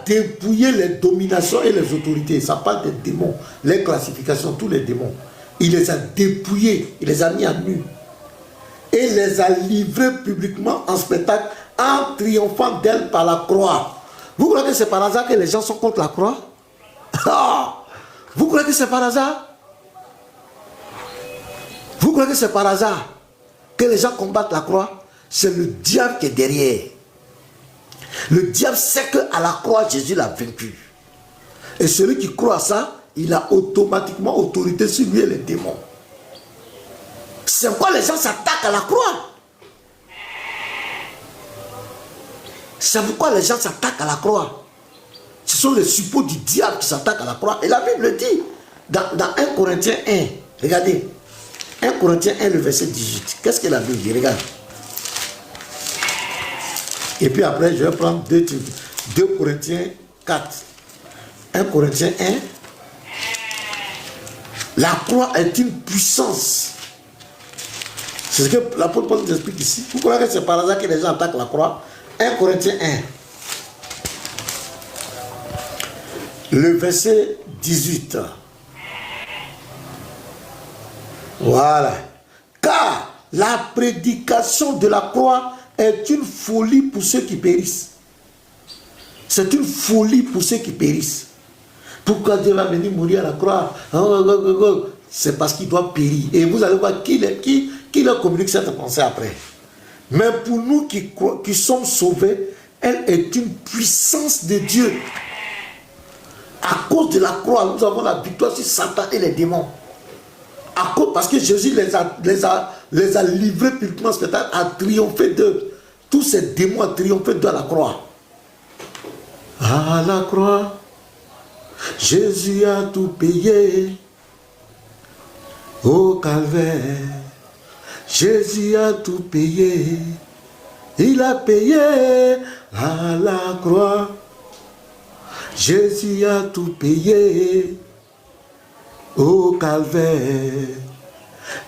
dépouillé les dominations et les autorités. Ça parle des démons, les classifications, tous les démons. Il les a dépouillés, il les a mis à nu. Et les a livrés publiquement en spectacle en triomphant d'elle par la croix. Vous croyez que c'est par hasard que les gens sont contre la croix? Vous croyez que c'est par hasard? Vous croyez que c'est par hasard que les gens combattent la croix? C'est le diable qui est derrière. Le diable sait qu'à la croix, Jésus l'a vaincu. Et celui qui croit à ça, il a automatiquement autorité sur lui et les démons. C'est pourquoi les gens s'attaquent à la croix. C'est pourquoi les gens s'attaquent à la croix. Ce sont les suppôts du diable qui s'attaquent à la croix. Et la Bible dit, dans 1 Corinthiens 1, regardez, 1 Corinthiens 1, le verset 18. Qu'est-ce que la Bible dit? Regarde. Et puis après, je vais prendre 2 Corinthiens 4. 1 Corinthiens 1. La croix est une puissance. C'est ce que l'apôtre Paul nous explique ici. Vous croyez que c'est par hasard que les gens attaquent la croix? 1 Corinthiens 1. Le verset 18. Voilà. Car la prédication de la croix est une folie pour ceux qui périssent. C'est une folie pour ceux qui périssent. Pourquoi Dieu va venir mourir à la croix? C'est parce qu'il doit périr. Et vous allez voir qui leur communique cette pensée après. Mais pour nous qui sommes sauvés, elle est une puissance de Dieu. À cause de la croix, nous avons la victoire sur Satan et les démons. Parce que Jésus les a livrés publiquement en spectacle, a triomphé d'eux. Tous ces démons ont triomphé d'eux à la croix. À la croix, Jésus a tout payé. Au calvaire, Jésus a tout payé. Il a payé à la croix. Jésus a tout payé. Au calvaire,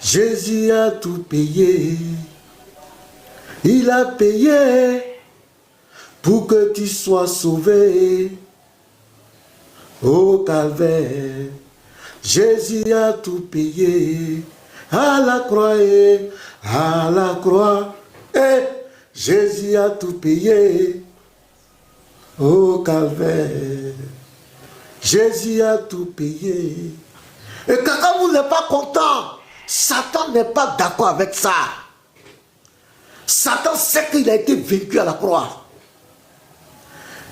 Jésus a tout payé. Il a payé pour que tu sois sauvé. Au calvaire, Jésus a tout payé. À la croix, à la croix, Jésus a tout payé. Au calvaire, Jésus a tout payé. Et quand vous n'êtes pas content, Satan n'est pas d'accord avec ça. Satan sait qu'il a été vaincu à la croix.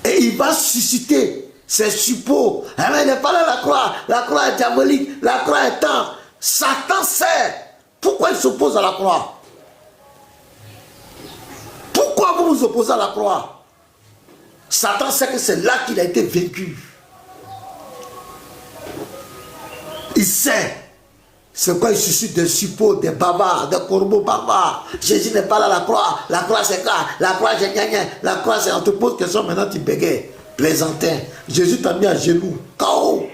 Et il va susciter ses suppôts. Il n'est pas là la croix est diabolique, la croix est tant. Satan sait pourquoi il s'oppose à la croix. Pourquoi vous vous opposez à la croix? Satan sait que c'est là qu'il a été vaincu. Il sait. C'est pourquoi il suscite des suppôts, des barbares, des corbeaux barbares. Jésus n'est pas là la croix c'est quoi? La croix c'est gagné, la croix c'est... On te pose question maintenant tu bégayes, plaisantin. Jésus t'a mis à genoux, KO.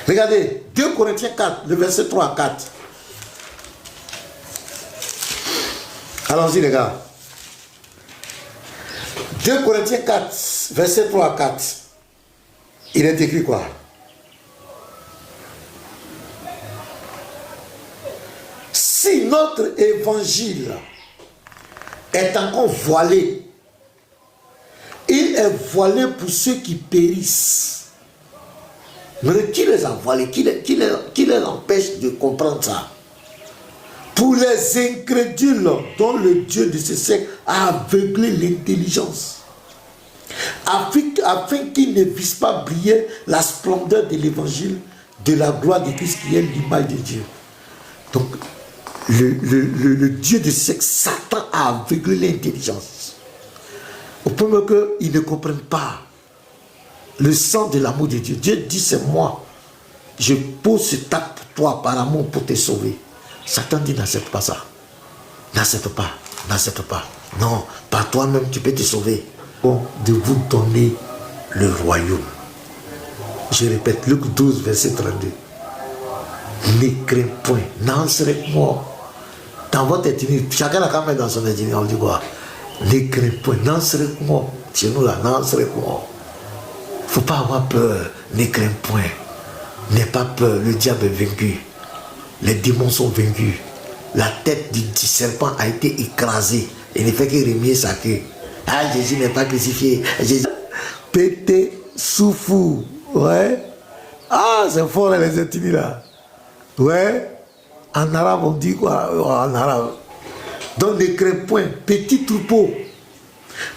Regardez, 2 Corinthiens 4, le verset 3 à 4. Allons-y les gars. 2 Corinthiens 4, verset 3 à 4. Il est écrit quoi? Si notre évangile est encore voilé, il est voilé pour ceux qui périssent. Mais qui les a voilés? Qui les empêche de comprendre ça? Pour les incrédules dont le Dieu de ce siècle a aveuglé l'intelligence, afin qu'ils ne puissent pas briller la splendeur de l'évangile de la gloire de Christ qui est l'image de Dieu. Donc, le Dieu de ce siècle, Satan a aveuglé l'intelligence. Au point qu'ils ne comprennent pas le sang de l'amour de Dieu. Dieu dit c'est moi. Je pose cet acte pour toi par amour pour te sauver. Satan dit n'accepte pas ça. N'accepte pas. N'accepte pas. Non, par toi-même tu peux te sauver. De vous donner le royaume. Je répète, Luc 12, verset 32. Ne crains point, n'en serait moi. Dans votre ethnie, chacun a quand même dans son ethnie, on dit quoi? Ne crains point. Non, serait quoi? Chez nous là, non, serait quoi? Faut pas avoir peur. Ne crains point. N'aie pas peur. Le diable est vaincu. Les démons sont vaincus. La tête du serpent a été écrasée. Il ne fait que remuer sa queue. Ah, Jésus n'est pas crucifié. Jésus. Pété, soufou. Ouais. Ah, c'est fort les ethnies là. Ouais. En arabe, on dit quoi? En arabe. Donc ne crains point, petit troupeau,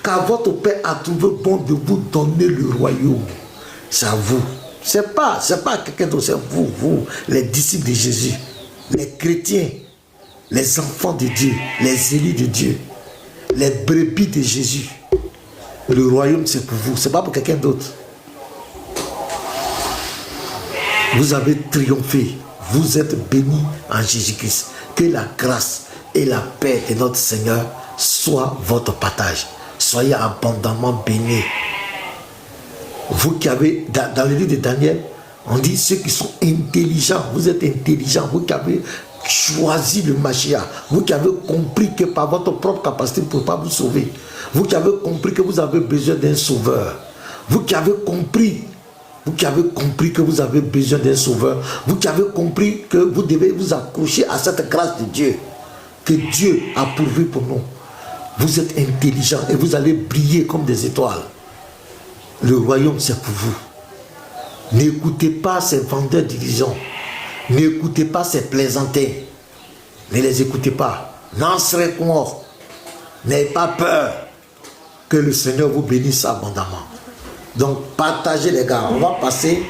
car votre Père a trouvé bon de vous donner le royaume. C'est à vous. C'est pas quelqu'un d'autre, c'est vous, les disciples de Jésus, les chrétiens, les enfants de Dieu, les élus de Dieu, les brebis de Jésus. Le royaume, c'est pour vous, c'est pas pour quelqu'un d'autre. Vous avez triomphé, vous êtes bénis en Jésus-Christ. Que la grâce et la paix de notre Seigneur soient votre partage. Soyez abondamment bénis. Vous qui avez, dans le livre de Daniel, on dit ceux qui sont intelligents, vous êtes intelligents, vous qui avez choisi le Mashiach, vous qui avez compris que par votre propre capacité, vous ne pouvez pas vous sauver, vous qui avez compris que vous avez besoin d'un sauveur, vous qui avez compris que vous avez besoin d'un sauveur, vous qui avez compris que vous devez vous accrocher à cette grâce de Dieu, que Dieu a pourvu pour nous. Vous êtes intelligents et vous allez briller comme des étoiles. Le royaume, c'est pour vous. N'écoutez pas ces vendeurs d'illusions. N'écoutez pas ces plaisantins. Ne les écoutez pas. N'en serez quoi. N'ayez pas peur. Que le Seigneur vous bénisse abondamment. Donc, partagez les gars. On va passer.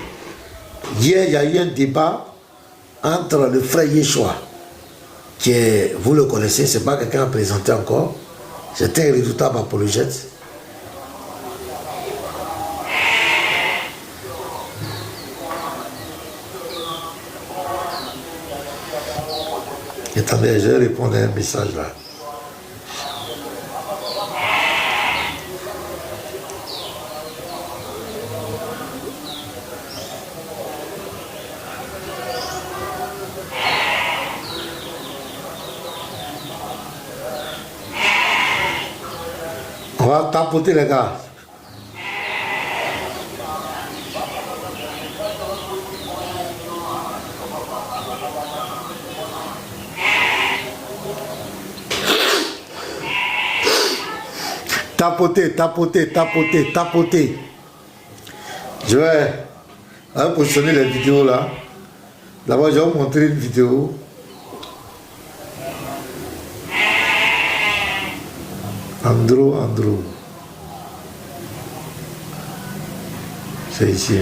Hier, il y a eu un débat entre le frère Yeshua, qui est, vous le connaissez, c'est pas quelqu'un à présenter encore. C'était un redoutable apologète. Attendez, je vais répondre à un message là. On va tapoter les gars. Tapoter, tapoter, tapoter, tapoter. Je vais positionner les vidéos là. D'abord, je vais vous montrer une vidéo. Andrew. C'est ici.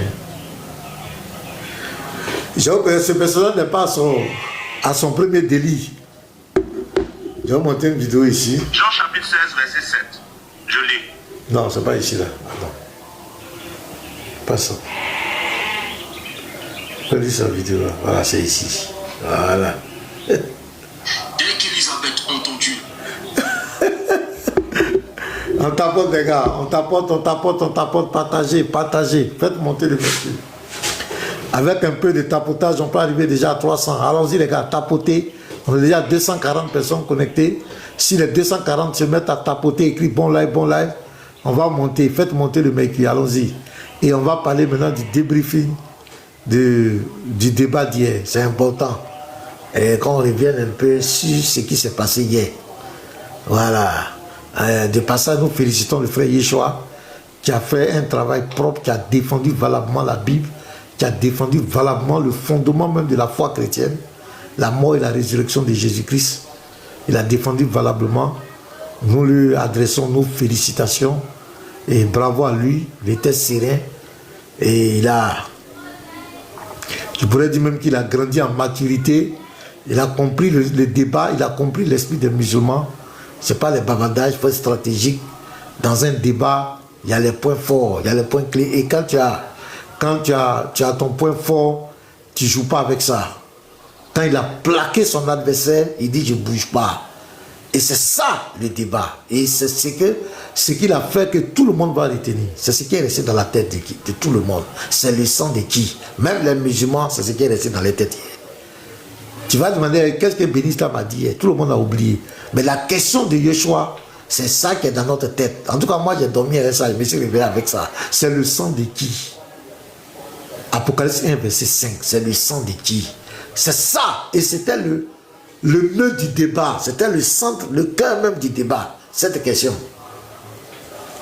Ce personnage n'est pas à son premier délit. Je vais montrer une vidéo ici. Jean chapitre 16, verset 7. Je lis. Non, c'est pas ici là. Attends. Pas ça. Je lis sa vidéo là. Voilà, c'est ici. Voilà. Dès qu'Élisabeth entendit. On tapote les gars, on tapote, partagez, faites monter le monsieur. Avec un peu de tapotage, on peut arriver déjà à 300. Allons-y les gars, tapotez. On a déjà 240 personnes connectées. Si les 240 se mettent à tapoter, écrit bon live, on va monter, faites monter le mec, allons-y. Et on va parler maintenant du débriefing du débat d'hier, c'est important. Et qu'on revienne un peu sur ce qui s'est passé hier. Voilà. De passage, nous félicitons le frère Yeshua qui a fait un travail propre, qui a défendu valablement la Bible, qui a défendu valablement le fondement même de la foi chrétienne, la mort et la résurrection de Jésus-Christ. Il a défendu valablement. Nous lui adressons nos félicitations et bravo à lui. Il était serein et je pourrais dire même qu'il a grandi en maturité. Il a compris le débat, il a compris l'esprit des musulmans. Ce n'est pas les bavardages, il faut être stratégique. Dans un débat, il y a les points forts, il y a les points clés. Et quand tu as ton point fort, tu ne joues pas avec ça. Quand il a plaqué son adversaire, il dit je ne bouge pas. Et c'est ça le débat. Et c'est ce qu'il a fait que tout le monde va retenir. C'est ce qui est resté dans la tête de tout le monde. C'est le sang de qui? Même les musulmans, c'est ce qui est resté dans les têtes. Tu vas demander qu'est-ce que Bénista m'a dit? Tout le monde a oublié. Mais la question de Yeshua, C'est ça qui est dans notre tête. En tout cas, moi, j'ai dormi avec ça, je me suis réveillé avec ça. C'est le sang de qui? Apocalypse 1, verset 5. C'est le sang de qui? C'est ça. Et c'était le nœud du débat. C'était le centre, le cœur même du débat. Cette question.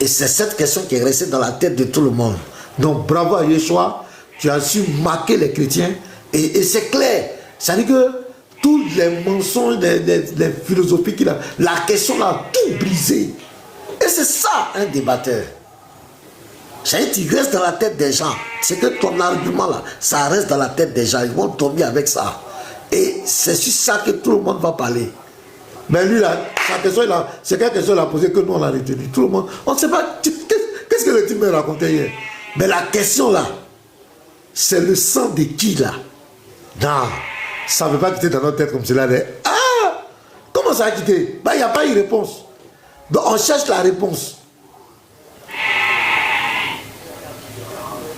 Et c'est cette question qui est restée dans la tête de tout le monde. Donc, bravo à Yeshua. Tu as su marquer les chrétiens. Et c'est clair. C'est-à-dire que tous les mensonges, les philosophies qu'il a, la question l'a tout brisé. Et c'est ça, un débatteur. C'est-à-dire qu'il reste dans la tête des gens. C'est que ton argument là, ça reste dans la tête des gens. Ils vont tomber avec ça. Et c'est sur ça que tout le monde va parler. Mais lui là, c'est quelle question il a posé que nous on a retenu. Tout le monde, on ne sait pas. Qu'est-ce que le type m'a raconté hier? Mais la question là, c'est le sang de qui là? Non, ça ne veut pas quitter dans notre tête comme cela. Ah, comment ça a quitté? Il n'y a pas eu de réponse. Donc on cherche la réponse.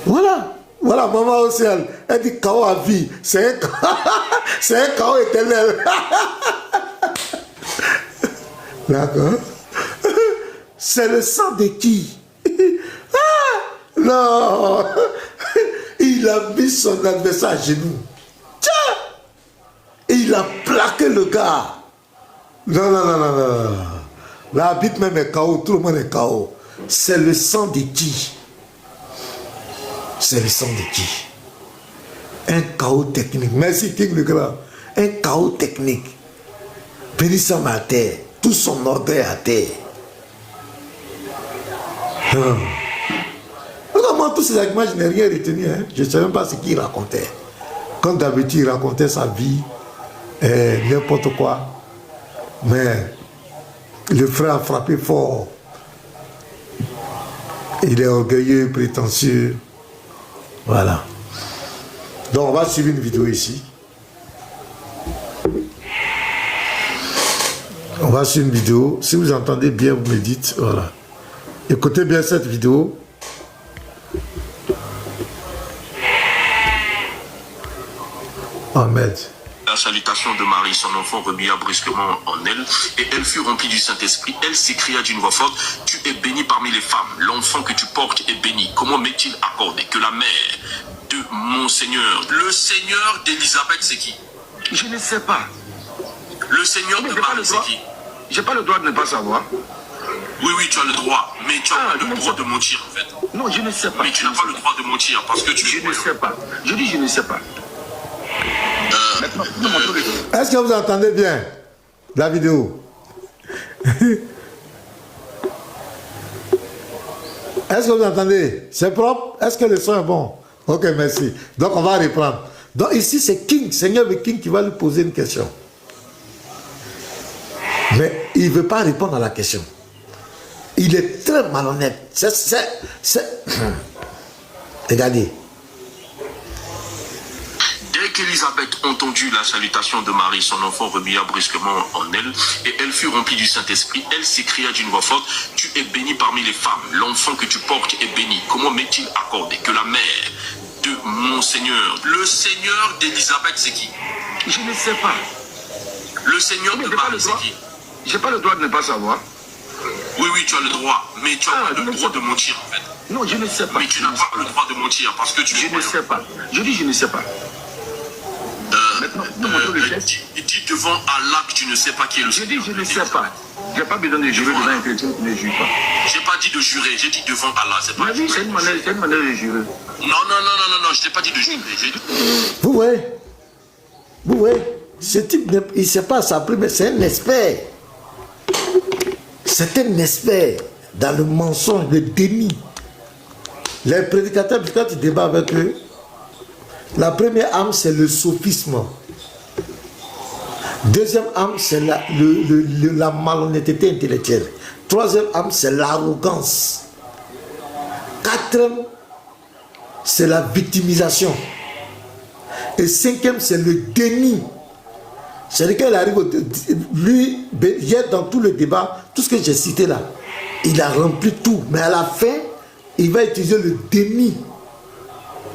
Voilà. Voilà, maman au ciel. Elle dit chaos à vie. C'est un chaos éternel. D'accord. C'est le sang de qui? Ah, non. Il a mis son adversaire à genoux. Tiens. Et il a plaqué le gars. Non, non, non, non, non. La bite même est chaos. Tout le monde est chaos. C'est le sang de qui? C'est le sang de qui? Un chaos technique. Merci King le Grand. Un chaos technique. Pénissant à terre. Tout son orgueil à terre. Vraiment, tous ces arguments, je n'ai rien retenu. Hein? Je ne sais même pas ce qu'il racontait. Comme d'habitude, il racontait sa vie, n'importe quoi. Mais le frère a frappé fort. Il est orgueilleux, prétentieux. Voilà. Donc, on va suivre une vidéo ici. On va suivre une vidéo. Si vous entendez bien, vous me dites. Voilà. Écoutez bien cette vidéo. Ahmed. La salutation de Marie, son enfant remua brusquement en elle, et elle fut remplie du Saint-Esprit. Elle s'écria d'une voix forte: tu es bénie parmi les femmes, l'enfant que tu portes est béni. Comment m'est-il accordé que la mère de mon Seigneur, le Seigneur d'Élisabeth, c'est qui? Je ne sais pas. Le Seigneur de Marie, c'est qui? J'ai pas le droit de ne pas savoir. Oui, oui, tu as le droit, mais tu as pas le droit de mentir en fait. Non, je ne sais pas. Mais tu n'as pas le droit de mentir parce que tu es Je ne sais pas. Je dis je ne sais pas. Est-ce que vous entendez bien la vidéo? Est-ce que vous entendez? C'est propre? Est-ce que le son est bon? Ok, merci. Donc on va reprendre. Donc ici c'est King, Seigneur le King qui va lui poser une question. Mais il ne veut pas répondre à la question. Il est très malhonnête. Regardez. Dès qu'Élisabeth entendit la salutation de Marie, son enfant remua brusquement en elle, et elle fut remplie du Saint-Esprit. Elle s'écria d'une voix forte: tu es bénie parmi les femmes, l'enfant que tu portes est béni. Comment m'est-il accordé que la mère de mon Seigneur, le Seigneur d'Élisabeth, c'est qui? Je ne sais pas. Le Seigneur de Marie, c'est qui? J'ai pas le droit de ne pas savoir. Oui, oui, tu as le droit, mais tu as pas le droit de mentir en fait. Non, je ne sais pas. Mais tu n'as pas le droit de mentir parce que tu es Je ne sais pas. Je dis je ne sais pas. Dis devant Allah que tu ne sais pas qui est le Je Seigneur. dis je ne sais pas. J'ai pas besoin de jurer devant un chrétien qui ne jure pas. J'ai pas dit de jurer, j'ai dit devant Allah. C'est pas Ma vie, c'est une manière de jurer. Non, je t'ai pas dit de jurer. Vous voyez? Vous voyez? Ce type, il ne sait pas s'appeler, mais c'est un expert. C'est un expert dans le mensonge, le déni. Les prédicateurs, quand tu débats avec eux, la première âme, c'est le sophisme. Deuxième âme, c'est la malhonnêteté intellectuelle. Troisième âme, c'est l'arrogance. Quatrième, c'est la victimisation. Et cinquième, c'est le déni. C'est-à-dire qu'elle arrive, lui, hier dans tout le débat, tout ce que j'ai cité là, il a rempli tout. Mais à la fin, il va utiliser le déni.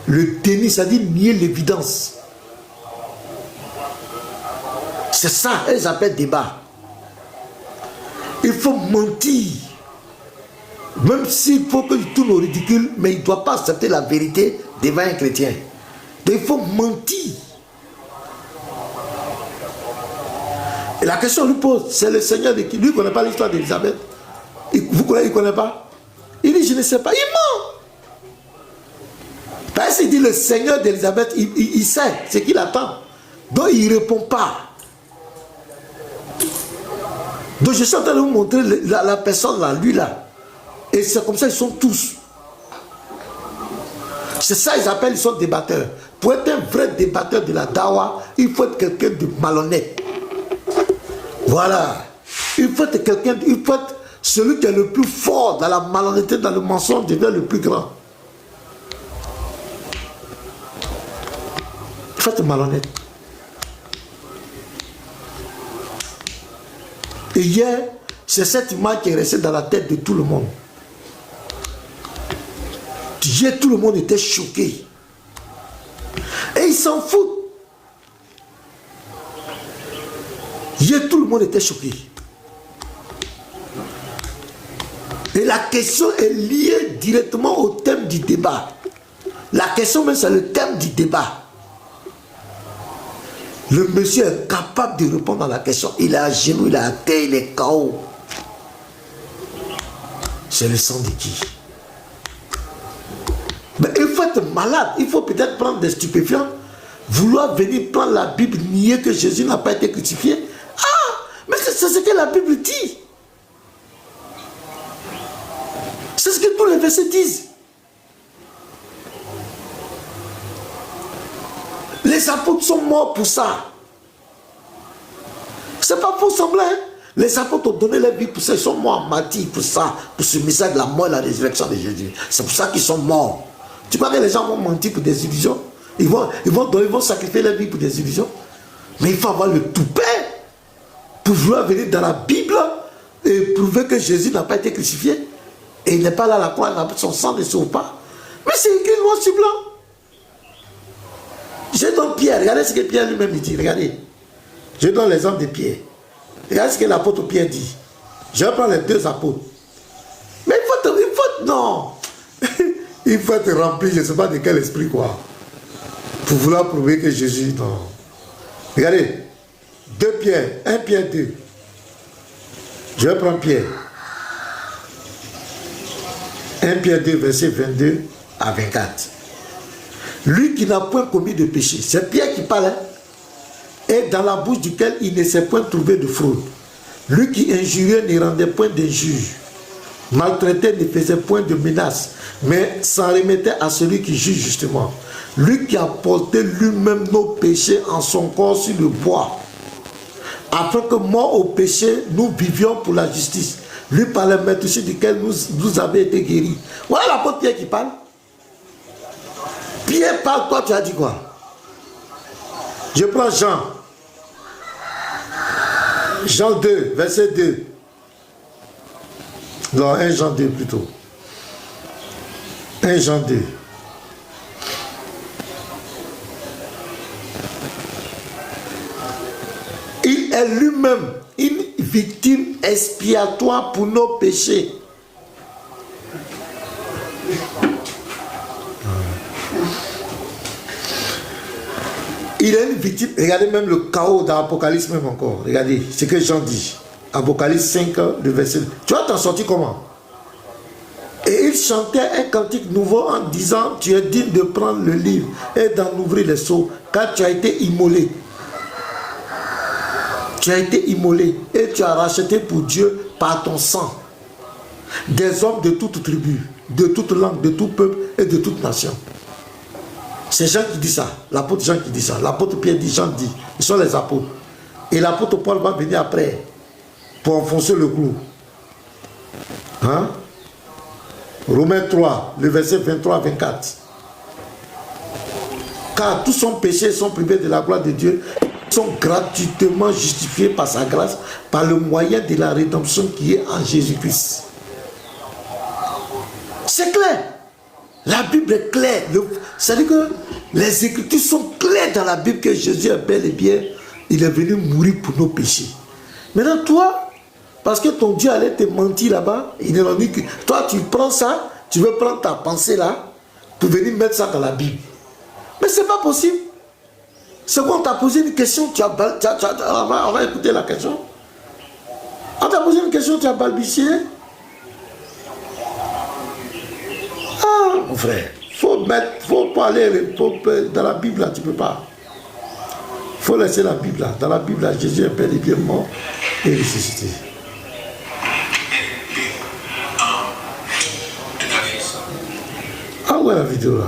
Le déni, c'est-à-dire nier l'évidence. C'est ça, ils appellent débat. Il faut mentir. Même s'il faut que tu tournes au ridicule, mais il ne doit pas accepter la vérité devant un chrétien. Donc il faut mentir. Et la question lui pose, c'est le Seigneur de qui? Lui ne connaît pas l'histoire d'Élisabeth. Vous connaissez, il ne connaît pas? Il dit, je ne sais pas. Il ment. Parce qu'il dit, le Seigneur d'Élisabeth, il sait ce qu'il attend. Donc il ne répond pas. Donc je suis en train de vous montrer la personne là, lui là. Et c'est comme ça, ils sont tous. C'est ça, ils appellent, ils sont débatteurs. Pour être un vrai débatteur de la dawa, il faut être quelqu'un de malhonnête. Voilà. Il faut être quelqu'un, il faut être celui qui est le plus fort dans la malhonnêteté, dans le mensonge, devient le plus grand. Il faut être malhonnête. Et hier, c'est cette image qui est restée dans la tête de tout le monde. Hier, tout le monde était choqué. Et ils s'en foutent. Hier, tout le monde était choqué. Et la question est liée directement au thème du débat. La question même, c'est le thème du débat. Le monsieur est capable de répondre à la question. Il est à genoux, il est à terre, il est KO. C'est le sang de qui? Mais il faut être malade. Il faut peut-être prendre des stupéfiants. Vouloir venir prendre la Bible, nier que Jésus n'a pas été crucifié. Ah, mais c'est ce que la Bible dit. C'est ce que tous les versets disent. Les apôtres sont morts pour ça. C'est pas pour sembler. Hein? Les apôtres ont donné leur vie pour ça. Ils sont morts en martyrs pour ça. Pour ce message de la mort et la résurrection de Jésus. C'est pour ça qu'ils sont morts. Tu crois que les gens vont mentir pour des illusions? Ils vont sacrifier leur vie pour des illusions. Mais il faut avoir le toupet pour vouloir venir dans la Bible et prouver que Jésus n'a pas été crucifié. Et il n'est pas là à la croix, son sang ne sauve pas. Mais c'est écrit noir sur blanc. Je donne Pierre, regardez ce que Pierre lui-même dit, regardez. Je donne l'exemple de Pierre. Regardez ce que l'apôtre Pierre dit. Je vais prendre les deux apôtres. Mais non. Il faut être rempli, je ne sais pas de quel esprit quoi. Pour vouloir prouver que Jésus, non. Regardez, 2 Pierre, 1 Pierre 2. Je vais prendre Pierre. 1 Pierre 2, verset 22 à 24. Lui qui n'a point commis de péché, c'est Pierre qui parle, hein, et dans la bouche duquel il ne s'est point trouvé de fraude. Lui qui injuriait ne rendait point d'injure, maltraitait ne faisait point de menaces, mais s'en remettait à celui qui juge justement. Lui qui a porté lui-même nos péchés en son corps sur le bois, afin que mort au péché, nous vivions pour la justice. Lui par le maître duquel nous avons été guéris. Voilà l'apôtre Pierre qui parle. Pierre parle, toi tu as dit quoi? Je prends Jean. Jean 2, verset 2. Non, 1 Jean 2 plutôt. 1 Jean 2. Il est lui-même une victime expiatoire pour nos péchés. Il est une victime. Regardez même le chaos dans l'Apocalypse même encore. Regardez ce que Jean dit. Apocalypse 5, le verset. Tu vas t'en sortir comment? Et il chantait un cantique nouveau en disant, tu es digne de prendre le livre et d'en ouvrir les sceaux, car tu as été immolé. Tu as été immolé et tu as racheté pour Dieu par ton sang des hommes de toute tribu, de toute langue, de tout peuple et de toute nation. C'est Jean qui dit ça, l'apôtre Jean qui dit ça, l'apôtre Pierre dit, Jean dit, ils sont les apôtres. Et l'apôtre Paul va venir après pour enfoncer le clou. Hein? Romains 3, le verset 23 à 24. Car tous sont péchés, sont privés de la gloire de Dieu, sont gratuitement justifiés par sa grâce, par le moyen de la rédemption qui est en Jésus-Christ. C'est clair. La Bible est claire. C'est-à-dire que les Écritures sont claires dans la Bible que Jésus est bel et bien, il est venu mourir pour nos péchés. Maintenant, toi, Parce que ton Dieu allait te mentir là-bas. Il ne dit que toi, tu prends ça, tu veux prendre ta pensée là, pour venir mettre ça dans la Bible. Mais ce n'est pas possible. C'est quand on t'a posé une question, on va écouter la question. On t'a posé une question, tu as balbutié. Ah, mon frère, faut pas aller dans la Bible là, tu ne peux pas. Il faut laisser la Bible là. Dans la Bible là, Jésus est bel et bien mort et ressuscité. Ah ouais, la vidéo là.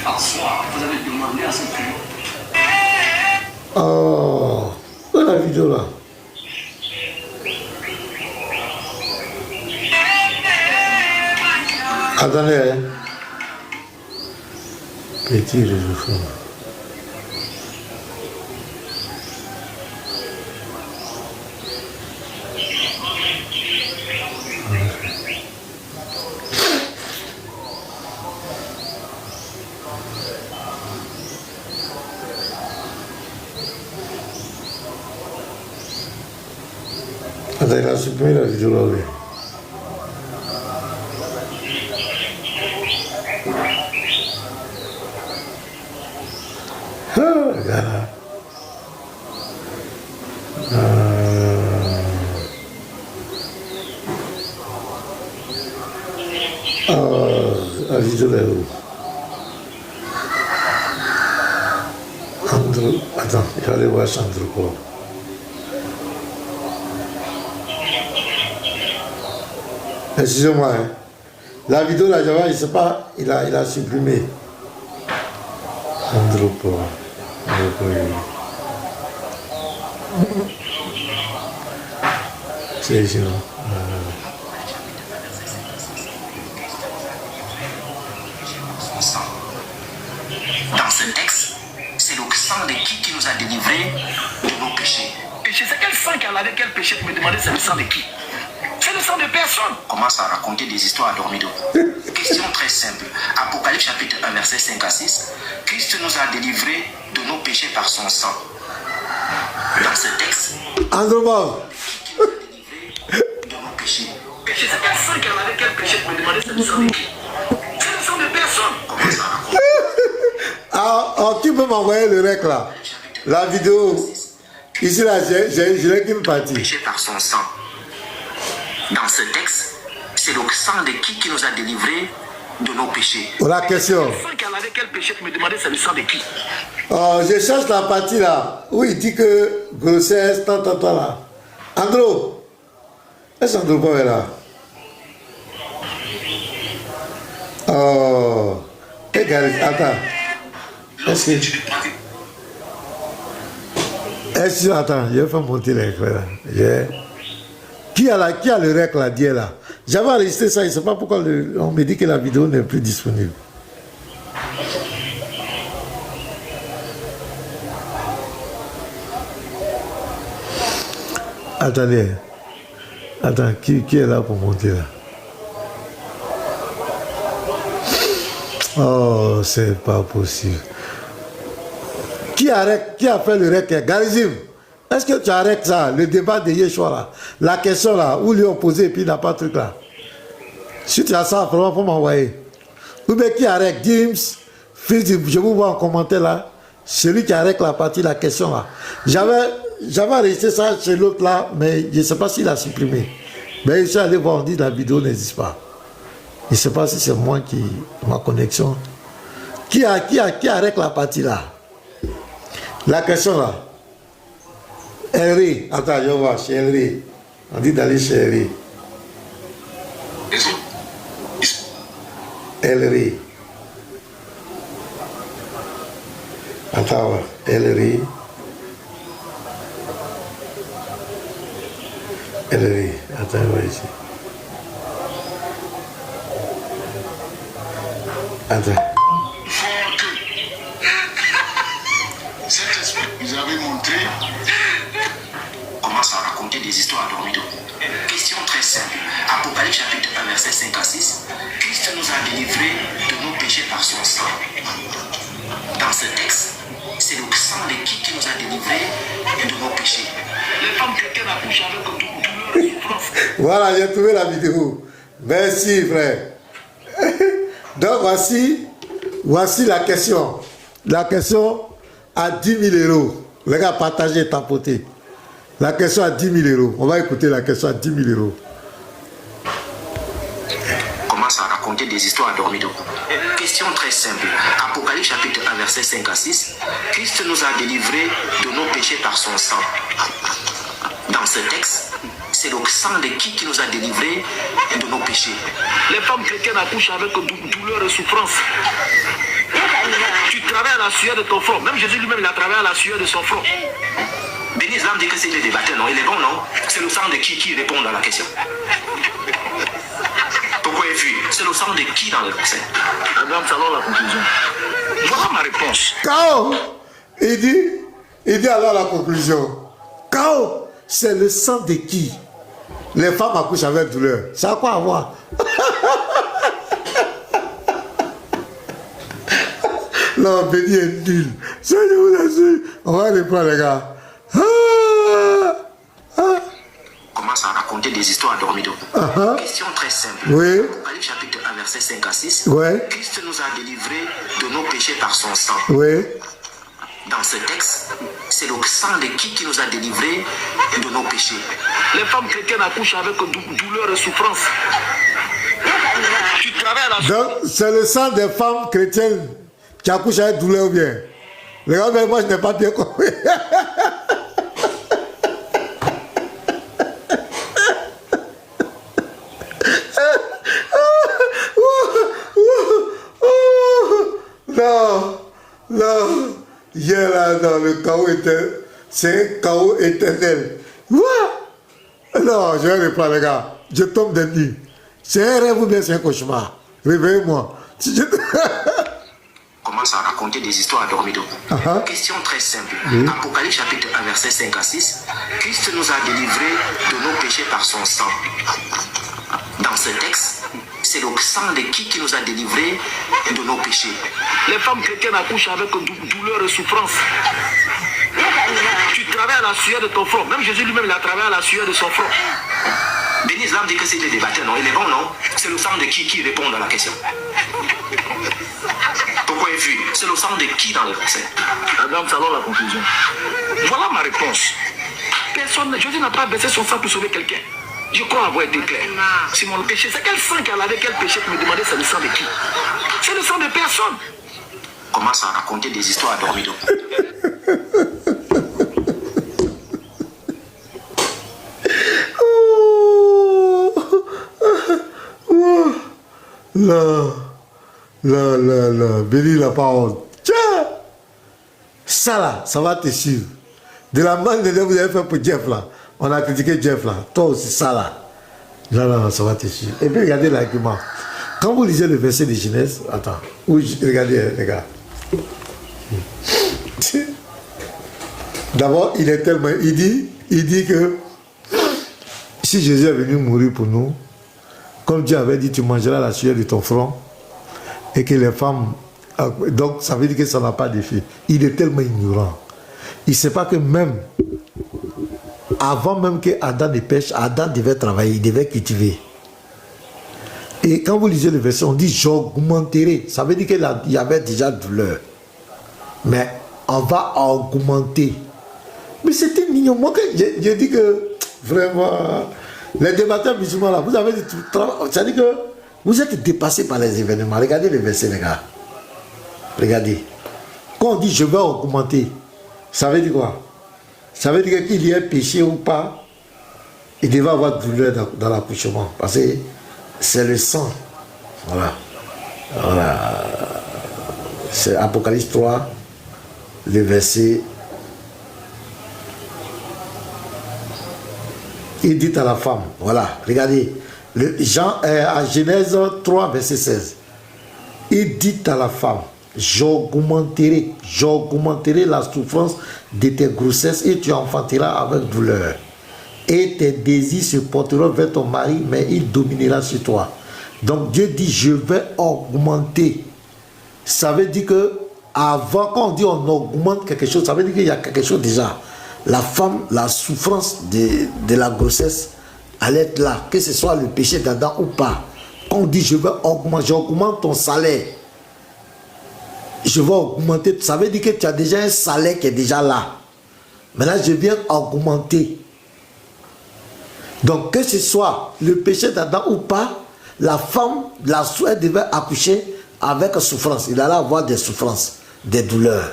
Vous avez demandé à ce que... Oh, où est la vidéo là? Attendez, hein. Petit réseau. Attends, il a supprimé la vidéo là, oui. Ah, regarde là. La vidéo là est où? Andrew, attends, il va aller voir Andrew quoi. Excusez-moi, hein. La vidéo là, je ne sais pas, il a supprimé. Andropo. C'est ici, non? Dans ce texte, c'est le sang de qui nous a délivrés de nos péchés. Et je sais quel sang qui a lavé quel péché, tu me demandais c'est le sang de qui? C'est le sang de personne. Commence à raconter des histoires à dormir. Question très simple. Apocalypse chapitre 1, verset 5 à 6. Christ nous a délivrés de nos péchés par son sang. Dans ce texte, Andropo. qui nous a délivrés de nos péchés. Et je sais quel sang qui a lavé quel péché, tu me demandais c'est le sang de qui? C'est le sang de personne. Commence à raconter. Ah, tu peux m'envoyer le rec là. La vidéo. Ici là, je n'ai qu'une partie. Péché par son sang. Dans ce texte, c'est le sang de qui nous a délivrés de nos péchés. La question. Le sang qui a lavé quel péché, tu me demandais c'est le sang de qui? Oh, je cherche la partie là, où il dit que grossesse, tant là. Andro, est-ce qu'Andro pas est là? Oh, regarde, attends. Est-ce que, attends, je vais faire monter l'écran là. Qui a le rec là, dit là? J'avais enregistré ça, je ne sais pas pourquoi on me dit que la vidéo n'est plus disponible. Attendez. Attends, qui est là pour monter là? Oh, c'est pas possible. Qui a fait le rec? Garizim, est-ce que tu arrêtes ça, le débat de Yeshua là? La question là, où lui opposé et puis il n'a pas de truc là. Si tu as ça, vraiment, il faut m'envoyer. Ou bien qui arrête? James, je vous vois en commentaire là. Celui qui arrête la partie, la question là. J'avais enregistré ça chez l'autre là, mais je ne sais pas s'il a supprimé. Mais je suis allé voir, on dit que la vidéo n'existe pas. Je ne sais pas si c'est moi qui, ma connexion. Qui arrête la partie là? La question là. Elri, attends, je vois, chez Elri. On dit d'aller chez Elri. Elri. Attends, Elri. Elri, attends, on va ici. Attends. Cet esprit que vous avez montré. Commence à raconter des histoires à dormir. Question très simple. Apocalypse chapitre 1, verset 5 à 6. Christ nous a délivrés de nos péchés par son sang. Dans ce texte, c'est le sang de qui nous a délivrés de nos péchés. Les femmes chrétiennes accouchent avec douleur et souffrance. Voilà, j'ai trouvé la vidéo. Merci, frère. Donc, voici la question. La question à 10 000 euros. Les gars, partagez et tapoter. La question à 10 000 euros. On va écouter la question à 10 000 euros. Commence à raconter des histoires à dormir debout. Question très simple. Apocalypse chapitre 1, verset 5 à 6. Christ nous a délivrés de nos péchés par son sang. Dans ce texte, c'est le sang de qui nous a délivrés de nos péchés. Les femmes chrétiennes accouchent avec douleur et souffrance. Tu travailles à la sueur de ton front. Même Jésus lui-même, il a travaillé à la sueur de son front. Béni Islam dit que c'est des baptêmes, non? Il est bon, non? C'est le sang de qui répond à la question. Pourquoi est vu? C'est le sang de qui dans le verset? Madame, alors la conclusion. Voilà ma réponse. Kao, il dit alors la conclusion. Kao, c'est le sang de qui? Les femmes accouchent avec douleur. Ça a quoi à voir? Non, Béni est nul. Ça, je vous assure. On va reprendre, les gars. Commence à raconter des histoires à dormir debout. Question très simple. Oui. Apocalypse chapitre 1, verset 5 à 6. Oui. Christ nous a délivrés de nos péchés par son sang. Oui. Dans ce texte, c'est le sang de qui nous a délivrés de nos péchés. Les femmes chrétiennes accouchent avec douleur et souffrance. Tu travailles à la... Donc, c'est le sang des femmes chrétiennes qui accouchent avec douleur ou bien? Les gars, mais moi, je n'ai pas bien compris. Non, il est là dans le chaos éternel. C'est un chaos éternel. Non, je vais reprendre, les gars. Je tombe de nuit. C'est un rêve ou bien c'est un cauchemar? Réveillez-moi. Commence à raconter des histoires à dormir debout. Question très simple. Apocalypse chapitre 1, verset 5 à 6. Christ nous a délivrés de nos péchés par son sang. Dans ce texte, c'est le sang de qui nous a délivrés de nos péchés. Les femmes chrétiennes accouchent avec douleur et souffrance. Tu travailles à la sueur de ton front. Même Jésus lui-même, il a travaillé à la sueur de son front. Béni Islam dit que c'est des baptêmes, non? Il est bon, non? C'est le sang de qui répond à la question. Pourquoi est vu? C'est le sang de qui dans le verset? Madame, alors la conclusion. Voilà ma réponse. Personne, Jésus n'a pas versé son sang pour sauver quelqu'un. Je crois avoir été clair. C'est mon péché. C'est quel sang qu'elle avait, quel péché que me demandait, c'est le sang de qui? C'est le sang de personne. Commence à raconter des histoires à dormir debout. Là, bénis la parole. Tiens, ça là, ça va te suivre. De la manne de vous avez fait pour Jeff là. On a critiqué Jeff là. Toi aussi, ça là. Là, ça va te suivre. Et puis regardez l'argument. Quand vous lisez le verset de Genèse, attends, regardez les gars. D'abord, il est tellement. Il dit que si Jésus est venu mourir pour nous, comme Dieu avait dit, tu mangeras la sueur de ton front, et que les femmes. Donc, ça veut dire que ça n'a pas d'effet. Il est tellement ignorant. Il ne sait pas que même avant même que Adam ne pêche, Adam devait travailler, il devait cultiver. Et quand vous lisez le verset, on dit j'augmenterai. Ça veut dire qu'il y avait déjà douleur. Mais on va augmenter. Mais c'était mignon. Moi, je dis que vraiment, les débatteurs musulmans là, vous avez dit tout. Ça veut dire que vous êtes dépassés par les événements. Regardez le verset, les gars. Regardez. Quand on dit je vais augmenter, ça veut dire quoi? Ça veut dire qu'il y ait péché ou pas, il devait avoir douleur dans l'accouchement. Parce que c'est le sang. Voilà. C'est Apocalypse 3, le verset. Il dit à la femme, voilà, regardez, à Genèse 3, verset 16, il dit à la femme, j'augmenterai la souffrance de tes grossesses et tu enfanteras avec douleur. Et tes désirs se porteront vers ton mari, mais il dominera sur toi. Donc Dieu dit, je vais augmenter. Ça veut dire que avant, quand on dit on augmente quelque chose, ça veut dire qu'il y a quelque chose déjà. La femme, la souffrance de la grossesse, elle est là, que ce soit le péché d'Adam ou pas. Quand on dit j'augmente ton salaire, je vais augmenter, ça veut dire que tu as déjà un salaire qui est déjà là. Maintenant, je viens augmenter. Donc, que ce soit le péché d'Adam ou pas, la femme, elle devait accoucher avec souffrance. Il allait avoir des souffrances, des douleurs.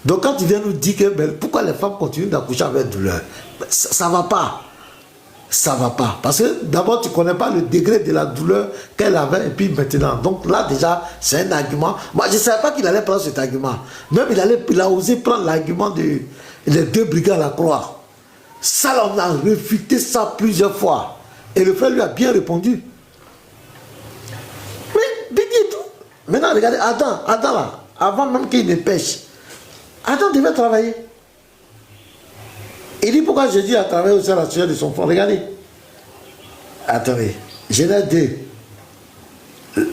Donc, quand tu viens nous dire que pourquoi les femmes continuent d'accoucher avec douleur, ça ne va pas. Ça ne va pas. Parce que d'abord, tu ne connais pas le degré de la douleur qu'elle avait et puis maintenant. Donc là, déjà, c'est un argument. Moi, je ne savais pas qu'il allait prendre cet argument. Même, il a osé prendre l'argument des 2 brigands à la croix. Ça, là, on a réfuté ça plusieurs fois. Et le frère lui a bien répondu. Mais, béni et tout. Maintenant, regardez, Adam là, avant même qu'il ne pêche, Adam devait travailler. Il dit pourquoi Jésus a travaillé aussi à la sueur de son front. Regardez. Attendez. Genèse 2.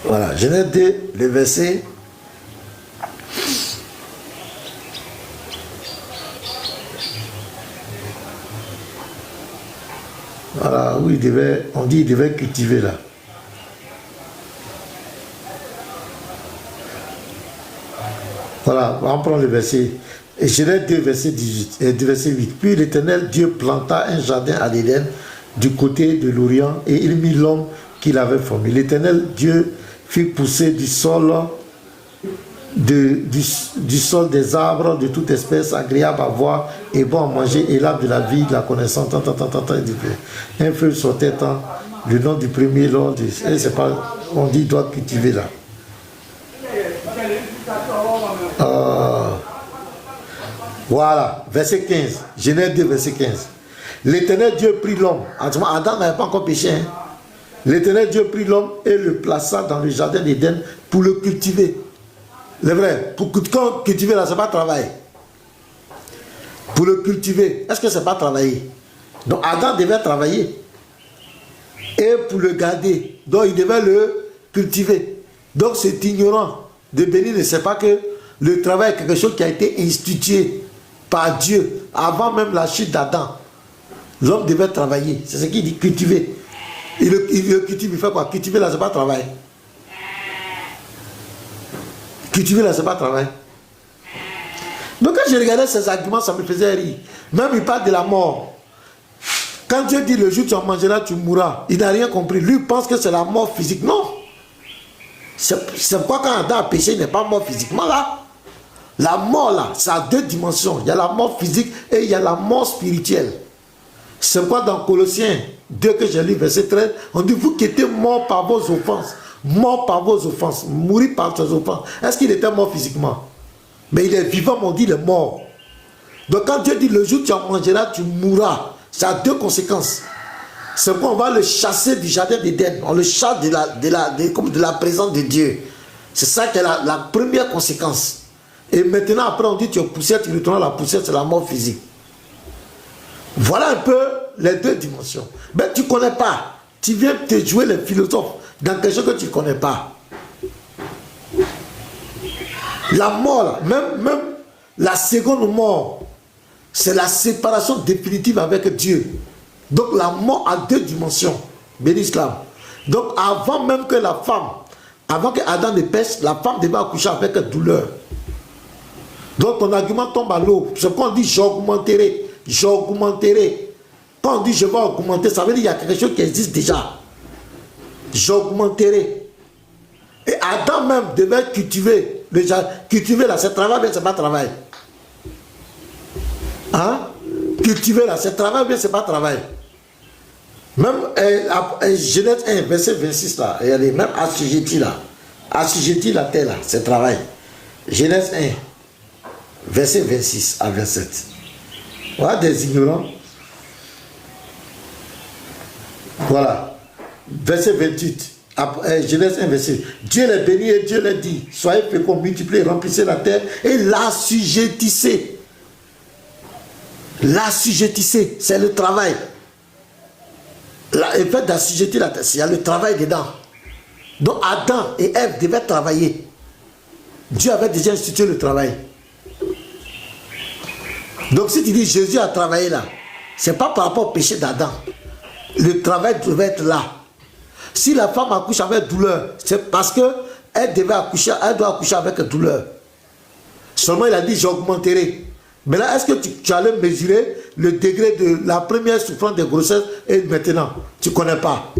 Voilà. Genèse 2, le verset. Voilà, où on dit qu'il devait cultiver là. Voilà, on prend le verset. Et Genèse 2, verset 18, verset 8. Puis l'Éternel Dieu planta un jardin à l'Éden du côté de l'Orient et il mit l'homme qu'il avait formé. L'Éternel Dieu fit pousser du sol des arbres de toute espèce, agréable à voir et bon à manger, et l'arbre de la vie, de la connaissance, un feu sortait, le nom du premier, et c'est pas, on dit, doit cultiver là. Voilà, verset 15, Genèse 2, verset 15. L'Éternel Dieu prit l'homme. Adam n'avait pas encore péché. Hein? L'Éternel Dieu prit l'homme et le plaça dans le jardin d'Éden pour le cultiver. C'est vrai, pour cultiver là, c'est pas travail. Pour le cultiver, est-ce que c'est pas travailler? Donc Adam devait travailler. Et pour le garder, donc il devait le cultiver. Donc c'est ignorant de bénir ne sait pas que le travail est quelque chose qui a été institué par Dieu avant même la chute d'Adam. L'homme devait travailler. C'est ce qu'il dit, cultiver. Il le cultive, il fait quoi? Cultiver là, c'est pas travail. Cultiver là, c'est pas travail. Donc quand je regardais ces arguments, ça me faisait rire. Même il parle de la mort. Quand Dieu dit le jour où tu en mangeras, tu mourras, il n'a rien compris. Lui pense que c'est la mort physique. Non. C'est pourquoi quand Adam a péché, il n'est pas mort physiquement là. La mort là, ça a 2 dimensions. Il y a la mort physique et il y a la mort spirituelle. C'est pourquoi dans Colossiens 2 que j'ai lu, verset 13, on dit vous qui étiez morts par vos offenses, morts par vos offenses, mourir par vos offenses. Est-ce qu'il était mort physiquement? Mais il est vivant, mais on dit il est mort. Donc quand Dieu dit le jour où tu en mangeras, tu mourras, ça a 2 conséquences. C'est pourquoi on va le chasser du jardin d'Éden. On le chasse de la présence de Dieu. C'est ça qui est la première conséquence. Et maintenant, après, on dit tu es poussière, tu retournes à la poussière, c'est la mort physique. Voilà un peu les 2 dimensions. Mais tu ne connais pas. Tu viens te jouer les philosophes dans quelque chose que tu ne connais pas. La mort, même la seconde mort, c'est la séparation définitive avec Dieu. Donc la mort a 2 dimensions. Béni l'islam. Donc avant même que la femme, avant que Adam ne pêche, la femme devait accoucher avec douleur. Donc ton argument tombe à l'eau. C'est quand on dit j'augmenterai. J'augmenterai. Quand on dit je vais augmenter, ça veut dire qu'il y a quelque chose qui existe déjà. J'augmenterai. Et Adam même devait cultiver. Cultiver là, c'est travail, mais c'est pas travail. Hein? Cultiver là, c'est travail, mais c'est pas travail. Même Genèse 1, verset 26 là, regardez, même assujetti là. Assujetti la terre là, c'est travail. Genèse 1, verset 26 à 27. Voilà des ignorants. Voilà. Verset 28. Genèse 1, verset. Dieu les bénit et Dieu les dit soyez féconds, multipliez, remplissez la terre et l'assujettissez. L'assujettissez, c'est le travail. Le fait d'assujettir la terre, il y a le travail dedans. Donc Adam et Ève devaient travailler. Dieu avait déjà institué le travail. Donc si tu dis Jésus a travaillé là, ce n'est pas par rapport au péché d'Adam. Le travail devait être là. Si la femme accouche avec douleur, c'est parce qu'elle doit accoucher avec douleur. Seulement il a dit j'augmenterai. Mais là, est-ce que tu allais mesurer le degré de la première souffrance de grossesse et maintenant? Tu ne connais pas.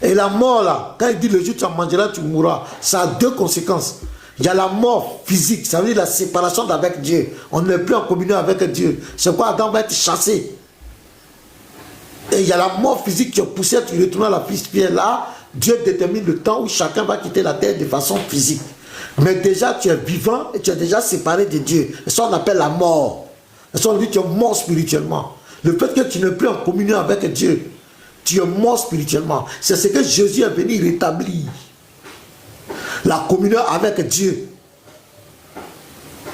Et la mort là, quand il dit le jour où tu en mangeras, tu mourras, ça a deux conséquences. Il y a la mort physique, ça veut dire la séparation d'avec Dieu. On n'est plus en communion avec Dieu. C'est quoi Adam va être chassé. Et il y a la mort physique qui est poussée, tu retournes à la pierre là. Dieu détermine le temps où chacun va quitter la terre de façon physique. Mais déjà tu es vivant et tu es déjà séparé de Dieu. Et ça on appelle la mort. Et ça on dit tu es mort spirituellement. Le fait que tu n'es plus en communion avec Dieu, tu es mort spirituellement. C'est ce que Jésus est venu rétablir. La communion avec Dieu.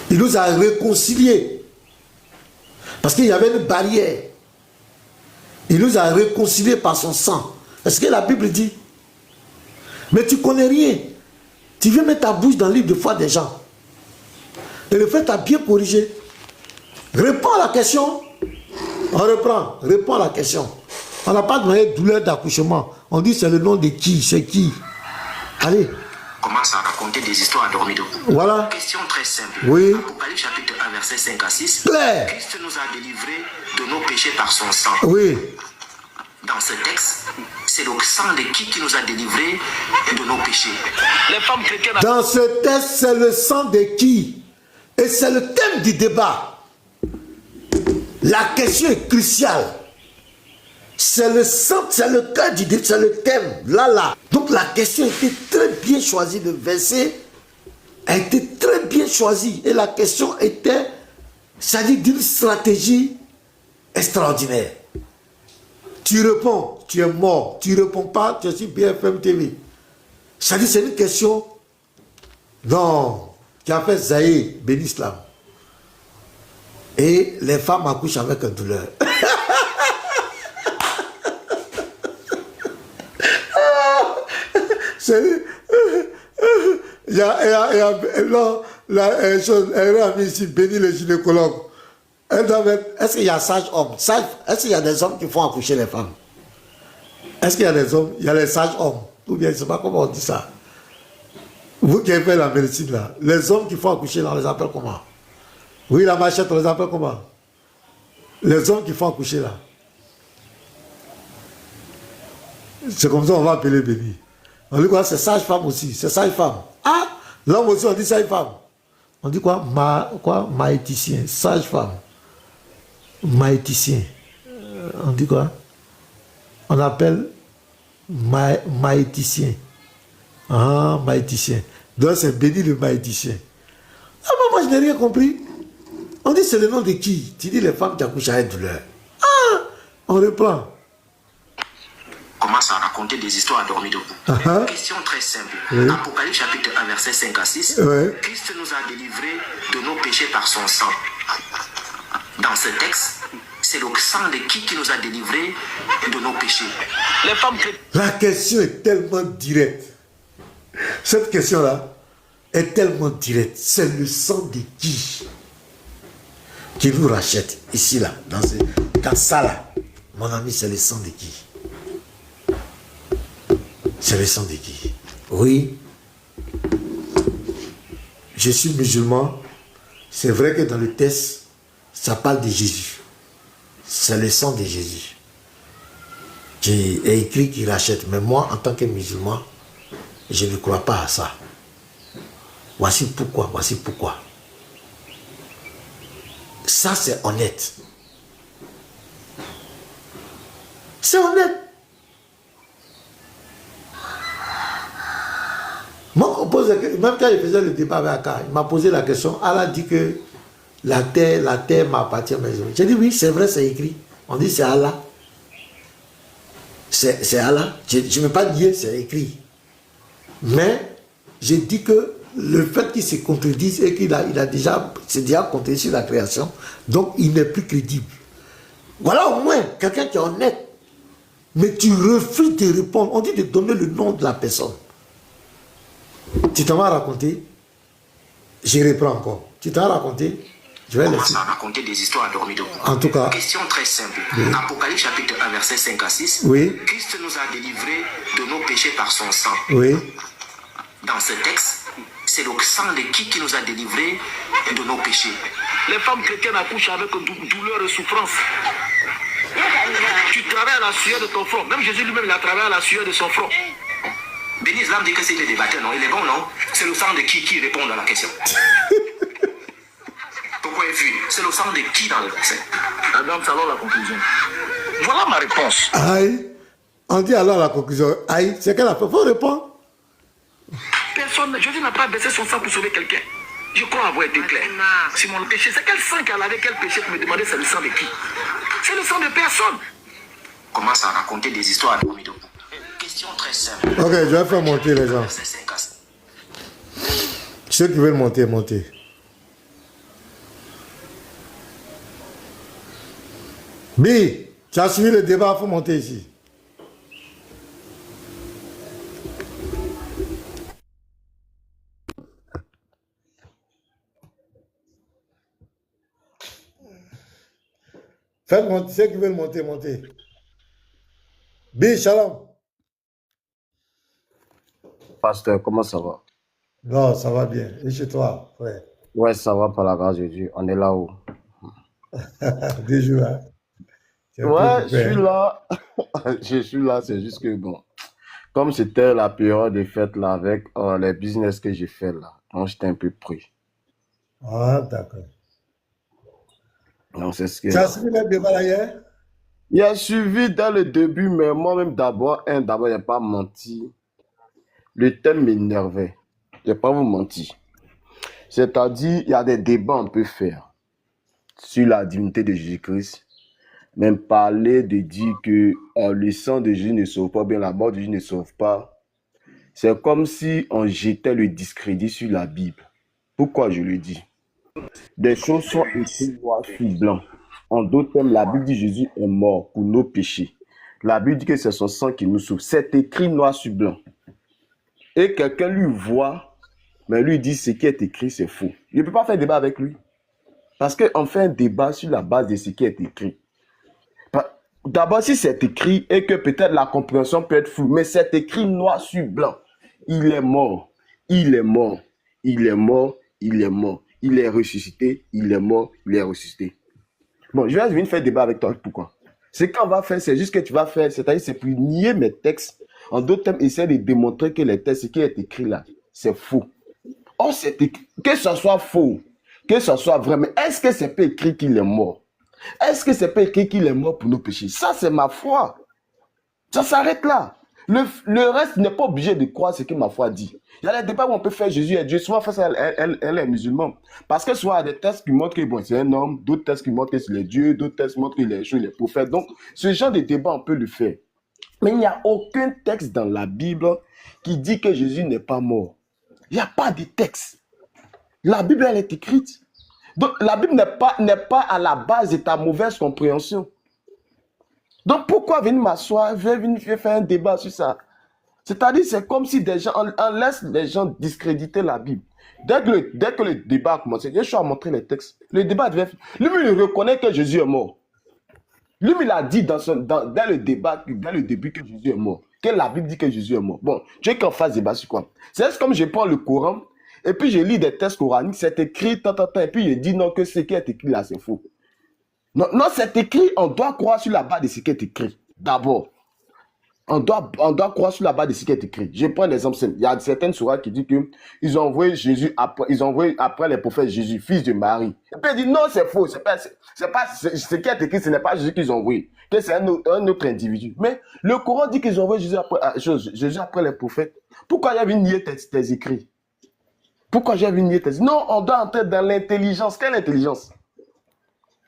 Il nous a réconciliés. Parce qu'il y avait une barrière. Il nous a réconciliés par son sang. Est-ce que la Bible dit? Mais tu ne connais rien. Tu viens mettre ta bouche dans le livre de foi des gens. Et le fait t'a bien corrigé. Réponds à la question. On reprend. Réponds à la question. On n'a pas demandé douleur d'accouchement. On dit c'est le nom de qui? C'est qui? Allez. Commence à raconter des histoires endormies debout. Voilà. Question très simple. Oui. Apocalypse chapitre 1, verset 5 à 6. Claire. Christ nous a délivrés de nos péchés par son sang. Oui. Dans ce texte, c'est le sang de qui nous a délivrés de nos péchés. Les femmes chrétiennes... Dans ce texte, c'est le sang de qui? Et c'est le thème du débat. La question est cruciale. C'est le sang, c'est le cœur du débat, c'est le thème. Là. Donc la question a été très bien choisie. Le verset a été très bien choisi. Et la question était, c'est-à-dire d'une stratégie extraordinaire. Tu réponds, tu es mort. Tu ne réponds pas, tu es sur BFM TV. C'est-à-dire c'est une question, non, qui a fait Zahir Ben Islam. Et les femmes accouchent avec une douleur. Il y a la chose, elle a mis ici, béni le gynécologue. Est-ce qu'il y a sage-homme? Est-ce qu'il y a des hommes qui font accoucher les femmes? Est-ce qu'il y a des hommes? Il y a les sages-hommes. Ou bien je ne sais pas comment on dit ça. Vous qui avez fait la médecine là, les hommes qui font accoucher là, on les appelle comment? Oui, la machette, on les appelle comment? Les hommes qui font accoucher là. C'est comme ça qu'on va appeler béni. On dit quoi? C'est sage-femme aussi. C'est sage-femme. Ah! L'homme aussi, on dit sage-femme. On dit quoi? Maïticien. Sage-femme. Maïticien. On dit quoi? On appelle maïticien. Ah, maïticien. Donc c'est béni le maïticien. Ah, moi je n'ai rien compris. On dit c'est le nom de qui? Tu dis les femmes qui accouchent avec douleur. Ah! On reprend. Commence à raconter des histoires endormies debout. Question très simple. Oui. Apocalypse chapitre 1, verset 5 à 6. Oui. Christ nous a délivrés de nos péchés par son sang. Dans ce texte, c'est le sang de qui nous a délivrés de nos péchés. Les femmes... La question est tellement directe. Cette question-là est tellement directe. C'est le sang de qui nous rachète. Ici, là, dans ça, là. Mon ami, c'est le sang de qui? C'est le sang de qui? Oui. Je suis musulman. C'est vrai que dans le texte, ça parle de Jésus. C'est le sang de Jésus. Qui est écrit qu'il rachète. Mais moi, en tant que musulman, je ne crois pas à ça. Voici pourquoi. Voici pourquoi. Ça, c'est honnête. C'est honnête. Moi, même quand je faisais le débat avec Aka, il m'a posé la question. Allah dit que la terre m'appartient. J'ai dit oui, c'est vrai, c'est écrit. On dit c'est Allah. C'est Allah. Je ne vais pas nier, c'est écrit. Mais j'ai dit que le fait qu'il se contredise et qu'il s'est déjà contredit sur la création, donc il n'est plus crédible. Voilà au moins quelqu'un qui est honnête. Mais tu refuses de répondre. On dit de donner le nom de la personne. Tu t'en vas raconter. Je reprends encore. Tu t'as raconté? Je vais Commence laisser. à raconter des histoires dormies debout. En tout cas. Question très simple. Oui. Apocalypse chapitre 1, verset 5 à 6. Oui. Christ nous a délivrés de nos péchés par son sang. Oui. Dans ce texte, c'est le sang de qui nous a délivrés de nos péchés. Les femmes chrétiennes accouchent avec douleur et souffrance. Tu travailles à la sueur de ton front. Même Jésus lui-même, il a travaillé à la sueur de son front. Bénis l'âme dit que c'est le débatteur, non? Il est bon, non? C'est le sang de qui répond à la question. Pourquoi il fuit? C'est le sang de qui dans le verset? Adam, alors la conclusion. Voilà ma réponse. Aïe. On dit alors la conclusion. Aïe, c'est qu'elle a fait. Faut répondre. Personne, Jésus n'a pas baissé son sang pour sauver quelqu'un. Je crois avoir été clair. Si mon péché, c'est quel sang qu'elle avait, quel péché pour me demander c'est le sang de qui? C'est le sang de personne. Commence à raconter des histoires de debout. Question très simple. Ok, je vais faire monter les gens. Verset 5 à 7. Ceux qui veulent monter, monter. Bi, tu as suivi le débat, il faut monter ici. Faites monter, ceux qui veulent monter, monter. Bi, shalom. Pasteur, comment ça va? Non, ça va bien. Et chez toi, frère? Ouais, ça va par la grâce de Dieu. On est là-haut. Des jours, hein? Ouais, je suis là. Je suis là, c'est juste que bon. Comme c'était la période des fêtes là, avec les business que j'ai fait là, donc j'étais un peu pris. Ah, d'accord. Donc c'est ce que. Tu as suivi le débat là hier? Il a suivi dès le début, mais moi-même d'abord, il n'y a pas menti. Le thème m'énervait. Je ne vais pas vous mentir. C'est-à-dire, il y a des débats qu'on peut faire sur la divinité de Jésus-Christ. Même parler de dire que le sang de Jésus ne sauve pas, bien la mort de Jésus ne sauve pas. C'est comme si on jetait le discrédit sur la Bible. Pourquoi je le dis? Des choses sont écrites noir sur blanc. En d'autres termes, la Bible dit que Jésus est mort pour nos péchés. La Bible dit que c'est son sang qui nous sauve. C'est écrit noir sur blanc. Et quelqu'un lui voit, mais lui dit ce qui est écrit, c'est faux. Il ne peut pas faire débat avec lui. Parce qu'on fait un débat sur la base de ce qui est écrit. D'abord, si c'est écrit et que peut-être la compréhension peut être floue, mais c'est écrit noir sur blanc. Il est mort. Il est mort. Il est mort. Il est mort. Il est ressuscité. Il est mort. Il est ressuscité. Bon, je vais venir faire débat avec toi. Pourquoi? Ce qu'on va faire, c'est juste que tu vas faire, c'est-à-dire c'est pour nier mes textes. En d'autres termes, essayer de démontrer que les textes, ce qui est écrit là, c'est faux. Or, c'est écrit, que ce soit faux, que ce soit vrai, mais est-ce que c'est pas écrit qu'il est mort? Est-ce que c'est pas écrit qu'il est mort pour nos péchés? Ça, c'est ma foi. Ça s'arrête là. Le reste n'est pas obligé de croire ce que ma foi dit. Il y a des débats où on peut faire Jésus est Dieu. Souvent, face à elle est musulmane. Parce que soit il y a des textes qui montrent que bon, c'est un homme, d'autres textes qui montrent que c'est Dieu, d'autres textes qui montrent qu'il est il est prophète. Donc, ce genre de débat, on peut le faire. Mais il n'y a aucun texte dans la Bible qui dit que Jésus n'est pas mort. Il n'y a pas de texte. La Bible, elle est écrite. Donc, la Bible n'est pas à la base de ta mauvaise compréhension. Donc, pourquoi venir m'asseoir, venir faire un débat sur ça? C'est-à-dire, c'est comme si des gens, on laisse les gens discréditer la Bible. Dès que le débat a commencé, je suis à montrer les textes. Le débat devait... Lui, il reconnaît que Jésus est mort. Lui, il a dit dès le débat, dès le début que Jésus est mort. Que la Bible dit que Jésus est mort. Bon, tu veux qu'on fasse débat sur quoi? C'est juste comme je prends le Coran, et puis je lis des textes coraniques, c'est écrit, et puis je dis non, que ce qui est écrit là, c'est faux. Non, non, c'est écrit, on doit croire sur la base de ce qui est écrit. D'abord, on doit croire sur la base de ce qui est écrit. Je prends l'exemple simple. Il y a certaines sourates qui disent qu'ils ont envoyé Jésus après, après les prophètes Jésus, fils de Marie. Et puis ils disent non, c'est faux. C'est pas ce qui est écrit, ce n'est pas Jésus qu'ils ont envoyé. Que c'est un autre individu. Mais le Coran dit qu'ils ont envoyé Jésus après les prophètes. Pourquoi j'ai vu nier tes écrits? Pourquoi j'ai vu nier tes écrits? Non, on doit entrer dans l'intelligence. Quelle intelligence?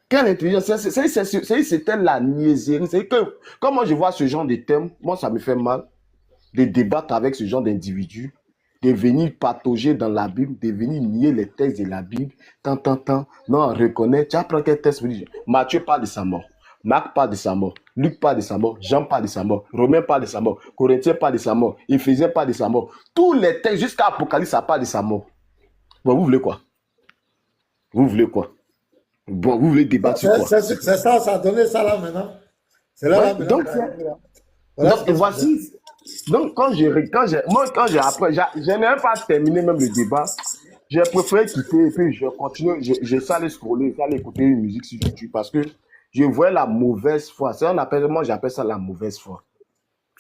Quelle intelligence? C'était la niaiserie. C'est que, quand moi je vois ce genre de thème, moi ça me fait mal de débattre avec ce genre d'individus, de venir patauger dans la Bible, de venir nier les textes de la Bible, non, on reconnaît. Tu apprends quel texte? Matthieu parle de sa mort, Marc parle de sa mort, Luc parle de sa mort, Jean parle de sa mort, Romain parle de sa mort, Corinthiens parle de sa mort, Éphésiens parle de sa mort. Tous les textes jusqu'à Apocalypse, ça parle de sa mort. Bon, vous voulez quoi? Vous voulez quoi? Bon, vous voulez débattre sur quoi? C'est ça, ça a donné ça là maintenant. C'est là, Ouais, là maintenant. donc, Voilà ce donc que je voici. Donc, quand j'ai après, je n'ai même pas terminé même le débat. J'ai préféré quitter et puis je continue. Je suis allé scroller, je suis allé écouter une musique sur YouTube parce que je voyais la mauvaise foi. Moi, j'appelle ça la mauvaise foi.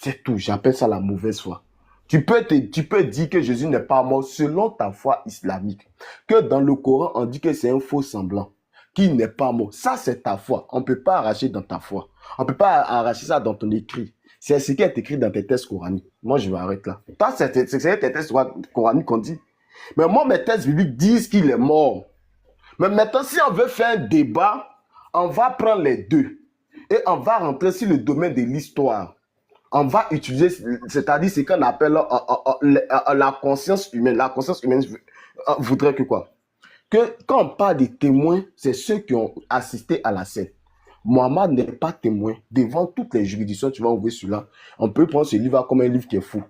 C'est tout, j'appelle ça la mauvaise foi. Tu peux dire que Jésus n'est pas mort selon ta foi islamique. Que dans le Coran, on dit que c'est un faux semblant, qu'il n'est pas mort. Ça, c'est ta foi. On ne peut pas arracher dans ta foi. On ne peut pas arracher ça dans ton écrit. C'est ce qui est écrit dans tes textes coraniques. Moi, je vais arrêter là. Toi, c'est tes textes coraniques qu'on dit. Mais moi, mes textes bibliques disent qu'il est mort. Mais maintenant, si on veut faire un débat, on va prendre les deux. Et on va rentrer sur le domaine de l'histoire. On va utiliser, c'est-à-dire ce qu'on appelle la conscience humaine. La conscience humaine voudrait que quoi? Que quand on parle des témoins, c'est ceux qui ont assisté à la scène. Mohamed n'est pas témoin. Devant toutes les juridictions, tu vas ouvrir celui-là. On peut prendre ce livre comme un livre qui est fou.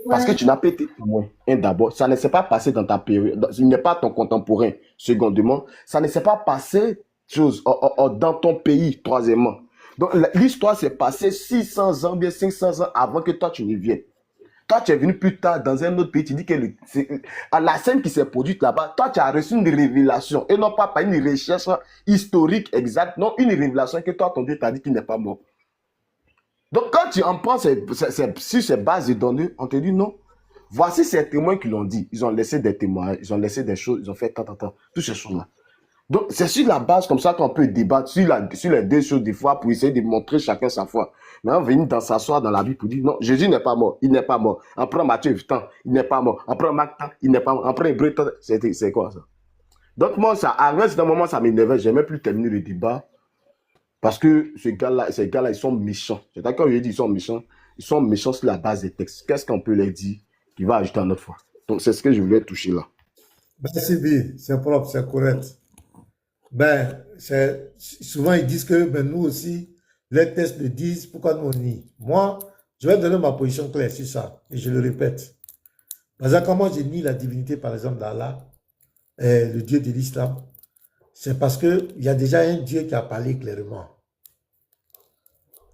Parce que tu n'as pas été témoin. D'abord, ça ne s'est pas passé dans ta période. Il n'est pas ton contemporain. Secondement, ça ne s'est pas passé dans ton pays. Troisièmement. Donc, l'histoire s'est passée 600 ans, bien 500 ans avant que toi, tu ne viennes. Toi, tu es venu plus tard dans un autre pays, tu dis que la scène qui s'est produite là-bas, toi, tu as reçu une révélation. Et non pas une recherche historique exacte, non, une révélation que toi, ton Dieu t'a dit qu'il n'est pas mort. Donc, quand tu en prends sur ces bases de données, on te dit non. Voici ces témoins qui l'ont dit. Ils ont laissé des témoins, ils ont laissé des choses, ils ont fait tant, toutes ces choses-là. Donc, c'est sur la base comme ça qu'on peut débattre sur les deux choses des fois pour essayer de montrer chacun sa foi. Mais on vient s'asseoir dans la Bible pour dire non, Jésus n'est pas mort, il n'est pas mort. On prend Matthieu 8 ans, il n'est pas mort. On prend Marc, il n'est pas mort. On prend Hébreu, c'est quoi ça? Donc, moi, ça, à un moment, ça m'énervait. Je n'aimais plus terminer le débat parce que ces gars-là, ils sont méchants. C'est-à-dire, quand je dis ils sont méchants sur la base des textes. Qu'est-ce qu'on peut leur dire qui va ajouter à notre foi? Donc, c'est ce que je voulais toucher là. Merci bien, c'est propre, c'est correct. Souvent ils disent que nous aussi, les textes le disent, pourquoi nous on nie? Moi, je vais donner ma position claire sur ça, et je le répète. Par exemple, quand moi je nie la divinité, par exemple, d'Allah, le Dieu de l'islam, c'est parce qu'il y a déjà un Dieu qui a parlé clairement.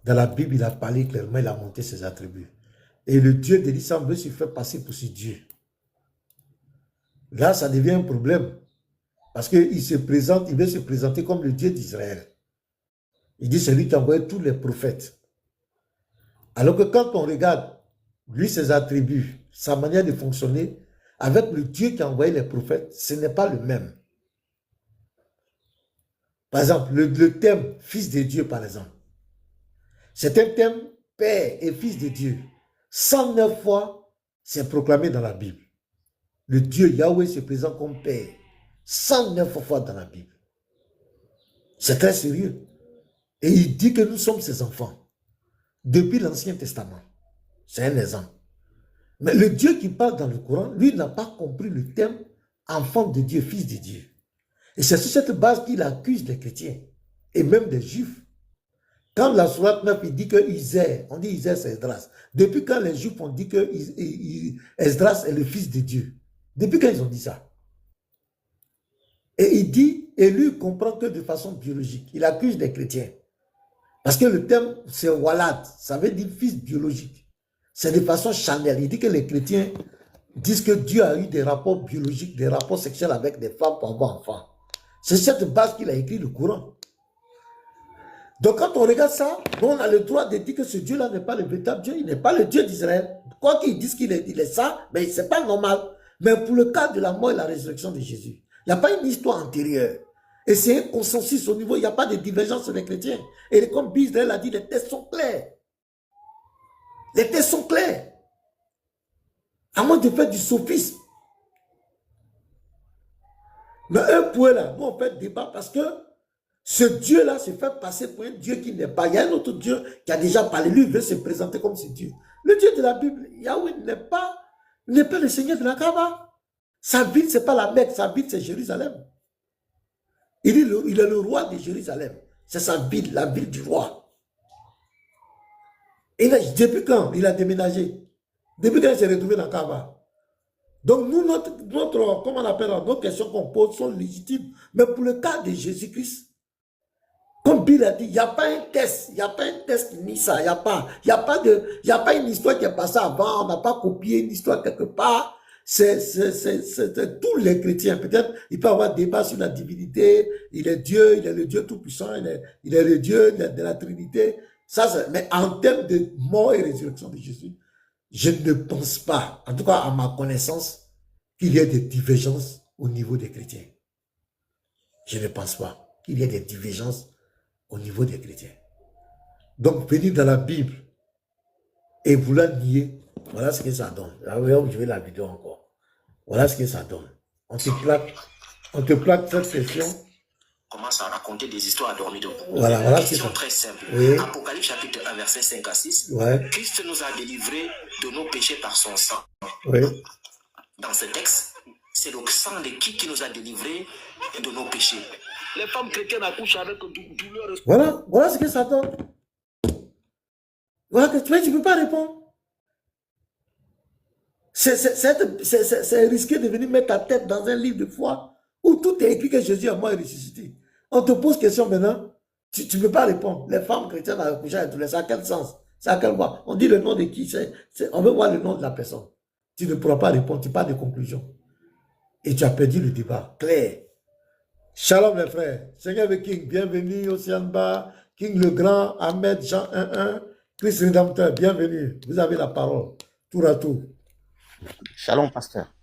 Dans la Bible, il a parlé clairement, il a monté ses attributs. Et le Dieu de l'islam veut se faire passer pour ce Dieu. Là, ça devient un problème. Parce qu'il veut se présenter comme le Dieu d'Israël. Il dit c'est lui qui a envoyé tous les prophètes. Alors que quand on regarde, lui, ses attributs, sa manière de fonctionner, avec le Dieu qui a envoyé les prophètes, ce n'est pas le même. Par exemple, le thème fils de Dieu, par exemple. C'est un thème Père et fils de Dieu. 109 fois, c'est proclamé dans la Bible. Le Dieu Yahweh se présente comme Père. 109 fois dans la Bible. C'est très sérieux. Et il dit que nous sommes ses enfants. Depuis l'Ancien Testament. C'est un exemple. Mais le Dieu qui parle dans le Coran, lui n'a pas compris le thème enfant de Dieu, fils de Dieu. Et c'est sur cette base qu'il accuse les chrétiens. Et même des juifs. Quand la sourate 9, il dit que Isère, on dit Isère c'est Esdras. Depuis quand les juifs ont dit que Esdras est le fils de Dieu? Depuis quand ils ont dit ça? Et il dit, et lui comprend que de façon biologique. Il accuse les chrétiens. Parce que le terme, c'est walad. Ça veut dire fils biologique. C'est de façon charnelle. Il dit que les chrétiens disent que Dieu a eu des rapports biologiques, des rapports sexuels avec des femmes pour avoir enfants. C'est cette base qu'il a écrit le Coran. Donc quand on regarde ça, on a le droit de dire que ce Dieu-là n'est pas le véritable Dieu. Il n'est pas le Dieu d'Israël. Quoi qu'ils disent qu'il est ça, mais c'est pas normal. Mais pour le cas de la mort et la résurrection de Jésus, il n'y a pas une histoire antérieure. Et c'est un consensus au niveau, il n'y a pas de divergence sur les chrétiens. Et comme Bisraël a dit, les textes sont clairs. Les textes sont clairs. À moins de faire du sophisme. Mais un point là, nous on fait débat parce que ce Dieu-là se fait passer pour un Dieu qui n'est pas. Il y a un autre Dieu qui a déjà parlé. Lui, il veut se présenter comme ce Dieu. Le Dieu de la Bible, Yahweh n'est pas le Seigneur de la Kaaba. Sa ville, ce n'est pas la Mecque, sa ville, c'est Jérusalem. Il est le roi de Jérusalem. C'est sa ville, la ville du roi. Et là, depuis quand il a déménagé? Depuis quand il s'est retrouvé dans Kaaba? Donc, nous, comment on appelle, nos questions qu'on pose sont légitimes. Mais pour le cas de Jésus-Christ, comme Bill a dit, il n'y a pas un test, il n'y a pas un test ni ça, il n'y a pas une histoire qui est passée avant, on n'a pas copié une histoire quelque part. C'est tous les chrétiens. Peut-être il peut y avoir débat sur la divinité, il est Dieu, il est le Dieu tout-puissant, il est le Dieu de la Trinité. Mais en termes de mort et résurrection de Jésus, je ne pense pas, en tout cas à ma connaissance, qu'il y ait des divergences au niveau des chrétiens. Je ne pense pas qu'il y ait des divergences au niveau des chrétiens. Donc, venir dans la Bible et vouloir nier, voilà ce que ça donne. Là, je vais la vidéo encore. Voilà ce que ça donne. On te plaque cette question. Commence à raconter des histoires à dormir debout. Voilà Question très simple. Oui. Apocalypse chapitre 1, verset 5 à 6. Ouais. Christ nous a délivrés de nos péchés par son sang. Oui. Dans ce texte, c'est le sang de qui nous a délivrés de nos péchés. Les femmes chrétiennes accouchent avec douleur. Voilà ce que ça donne. Voilà que tu ne peux pas répondre. C'est risqué de venir mettre ta tête dans un livre de foi où tout est écrit que Jésus est mort et ressuscité. On te pose question maintenant, tu ne peux pas répondre. Les femmes chrétiennes accouchent avec douleur, ça a quel sens? Ça a quel voix? On dit le nom de qui? On veut voir le nom de la personne. Tu ne pourras pas répondre, tu parles de conclusion. Et tu as perdu le débat. Clair. Shalom les frères. Seigneur le King, bienvenue Océanba, King le Grand, Ahmed, Jean 1-1, Christ Rédempteur, bienvenue. Vous avez la parole. Tour à tour. Shalom, pasteur.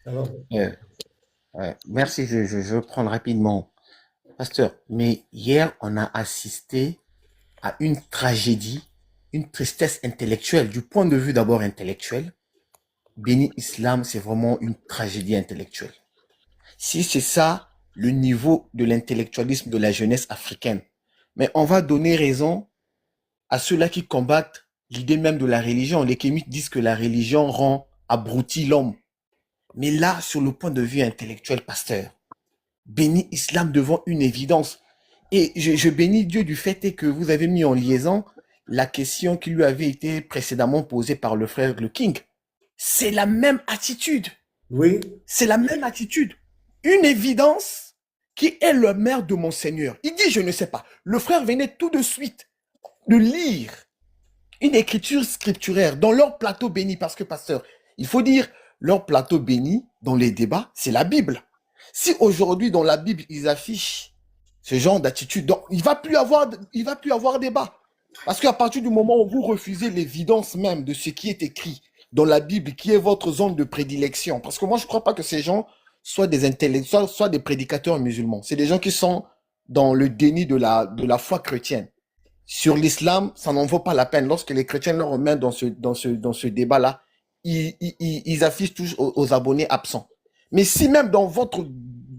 Shalom. Merci, je vais prendre rapidement. Pasteur, mais hier, on a assisté à une tragédie, une tristesse intellectuelle. Du point de vue d'abord intellectuel, Béni Islam, c'est vraiment une tragédie intellectuelle. Si c'est ça, le niveau de l'intellectualisme de la jeunesse africaine. Mais on va donner raison à ceux-là qui combattent l'idée même de la religion. Les kémites disent que la religion rend abruti l'homme. Mais là, sur le point de vue intellectuel, pasteur, bénis Islam devant une évidence. Et je bénis Dieu du fait que vous avez mis en liaison la question qui lui avait été précédemment posée par le frère Le King. C'est la même attitude. Oui. C'est la même attitude. Une évidence qui est le maire de mon Seigneur. Il dit, je ne sais pas. Le frère venait tout de suite de lire une écriture scripturaire dans leur plateau béni. Parce que, pasteur, il faut dire, leur plateau béni dans les débats, c'est la Bible. Si aujourd'hui, dans la Bible, ils affichent ce genre d'attitude, il va plus avoir débat. Parce qu'à partir du moment où vous refusez l'évidence même de ce qui est écrit dans la Bible, qui est votre zone de prédilection, parce que moi, je ne crois pas que ces gens soient des intellectuels, soit des prédicateurs musulmans. C'est des gens qui sont dans le déni de la foi chrétienne. Sur l'islam, ça n'en vaut pas la peine. Lorsque les chrétiens leur remettent dans ce débat-là, ils affichent tous aux abonnés absents. Mais si même dans votre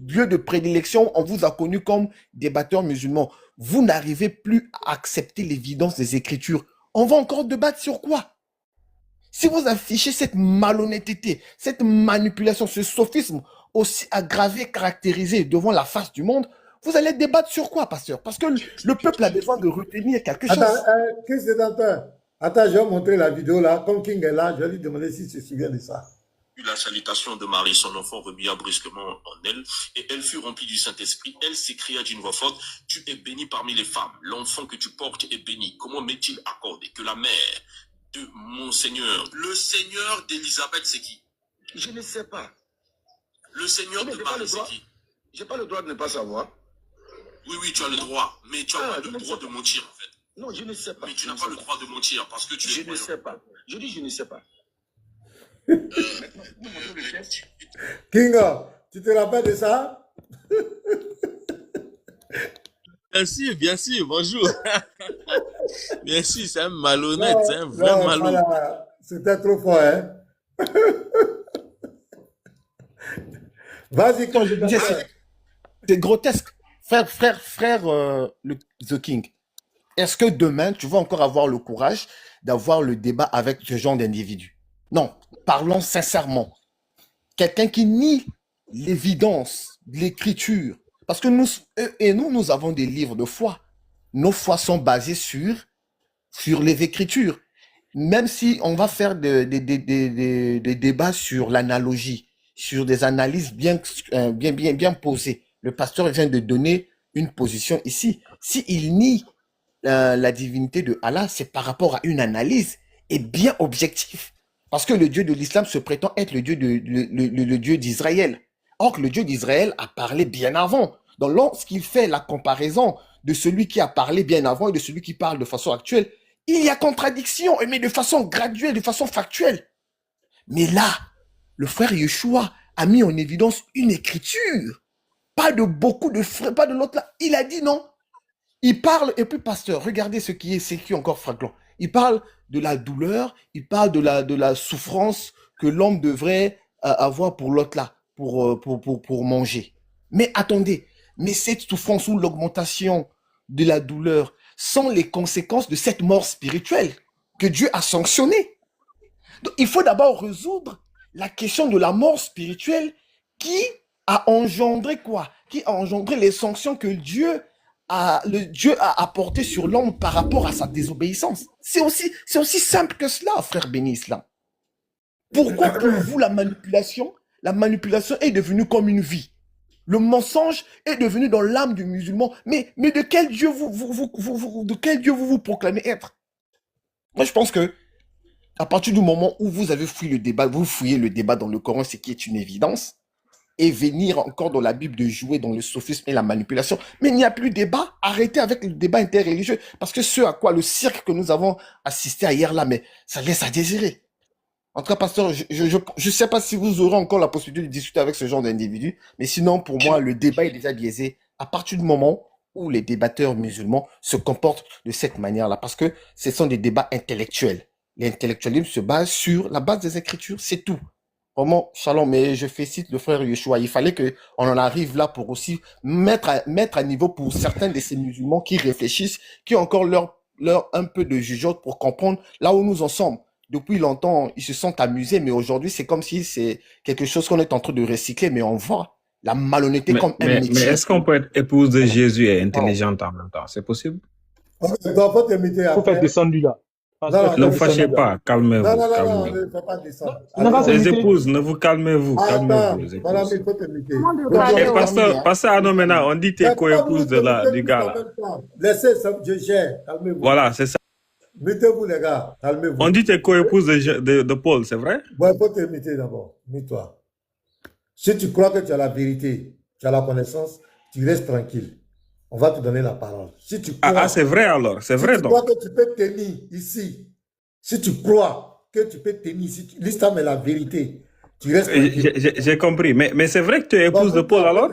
lieu de prédilection, on vous a connu comme débatteur musulman, vous n'arrivez plus à accepter l'évidence des Écritures, on va encore débattre sur quoi? Si vous affichez cette malhonnêteté, cette manipulation, ce sophisme aussi aggravé, caractérisé devant la face du monde, vous allez débattre sur quoi, pasteur? Parce que le peuple a besoin de retenir quelque chose. Attends, Christ Rédempteur. Attends, je vais montrer la vidéo là. Comme King est là, je vais lui demander s'il se souvient de ça. La salutation de Marie, son enfant remua brusquement en elle, et elle fut remplie du Saint-Esprit. Elle s'écria d'une voix forte, « Tu es bénie parmi les femmes, l'enfant que tu portes est béni. Comment m'est-il accordé que la mère de mon Seigneur, le Seigneur d'Élisabeth, c'est qui? Je ne sais pas. Le Seigneur de Marie, c'est qui? J'ai pas le droit de ne pas savoir. Oui, tu as le droit, mais tu n'as pas le droit de mentir, en fait. Non, je ne sais pas. Mais tu n'as pas le droit de mentir, parce que tu es Je ne sais pas. Je dis je ne sais pas. King, tu te rappelles de ça? Bien sûr, bonjour. Bien sûr, c'est un malhonnête, c'est un vrai malhonnête. C'était trop fort, hein? Vas-y, quand je disais, c'est grotesque. Frère The King, est-ce que demain, tu vas encore avoir le courage d'avoir le débat avec ce genre d'individu? Non, parlons sincèrement. Quelqu'un qui nie l'évidence de l'écriture. Parce que nous avons des livres de foi. Nos foi sont basées sur les écritures. Même si on va faire des débats sur l'analogie, sur des analyses bien posées. Le pasteur vient de donner une position ici. S'il nie la divinité de Allah, c'est par rapport à une analyse et bien objectif. Parce que le Dieu de l'islam se prétend être le Dieu d'Israël. Or que le Dieu d'Israël a parlé bien avant. Donc lorsqu'il fait la comparaison de celui qui a parlé bien avant et de celui qui parle de façon actuelle, il y a contradiction, mais de façon graduelle, de façon factuelle. Mais là, le frère Yeshua a mis en évidence une écriture. Pas de beaucoup de frères, pas de l'autre là. Il a dit non. Il parle, et puis pasteur, regardez ce qui est encore fragment. Il parle de la douleur, il parle de la souffrance que l'homme devrait avoir pour l'autre là, pour manger. Mais attendez, mais cette souffrance ou l'augmentation de la douleur sont les conséquences de cette mort spirituelle que Dieu a sanctionnée. Donc, il faut d'abord résoudre la question de la mort spirituelle qui a engendré quoi? Qui a engendré les sanctions que Dieu a apportées sur l'homme par rapport à sa désobéissance. C'est aussi simple que cela, frère béni islam. Pourquoi pour vous la manipulation est devenue comme une vie? Le mensonge est devenu dans l'âme du musulman. Mais de quel Dieu vous proclamez être? Moi, je pense que à partir du moment où vous avez fouillé le débat, vous fouillez le débat dans le Coran, ce qui est une évidence, et venir encore dans la Bible de jouer dans le sophisme et la manipulation. Mais il n'y a plus de débat. Arrêtez avec le débat interreligieux. Parce que ce à quoi le cirque que nous avons assisté hier là, mais ça laisse à désirer. En tout cas, pasteur, je sais pas si vous aurez encore la possibilité de discuter avec ce genre d'individu, mais sinon, pour moi, le débat est déjà biaisé à partir du moment où les débatteurs musulmans se comportent de cette manière-là, parce que ce sont des débats intellectuels. L'intellectualisme se base sur la base des Écritures, c'est tout. Vraiment, shalom, mais je félicite le frère Yeshua. Il fallait qu'on en arrive là pour aussi mettre à niveau pour certains de ces musulmans qui réfléchissent, qui ont encore leur un peu de jugeote pour comprendre là où nous en sommes. Depuis longtemps, ils se sont amusés, mais aujourd'hui, c'est comme si c'est quelque chose qu'on est en train de recycler, mais on voit la malhonnêteté comme un métier. Mais est-ce qu'on peut être épouse de Jésus et intelligente en même temps? C'est possible? Il faut faire descendre là. Ne vous fâchez pas, calmez-vous. Non, ne faut pas descendre. Les épouses, ne vous calmez-vous. Calmez-vous, les Voilà, épouses. mais il faut te muter. Et pasteur Anomena, on dit t'es co-épouse du gars là. Laissez ça, je gère, calmez-vous. Voilà, c'est ça. Mutez-vous les gars, calmez-vous. On dit t'es co-épouse de Paul, c'est vrai? Bon, il faut te muter d'abord, mute-toi. Si tu crois que tu as la vérité, tu as la connaissance, tu restes tranquille. On va te donner la parole. Si tu crois, c'est vrai alors, c'est vrai tu donc. crois que tu peux tenir ici, si tu crois que tu peux tenir ici, l'islam est la vérité, tu restes tranquille. J'ai compris, mais c'est vrai que tu es épouse de Paul alors?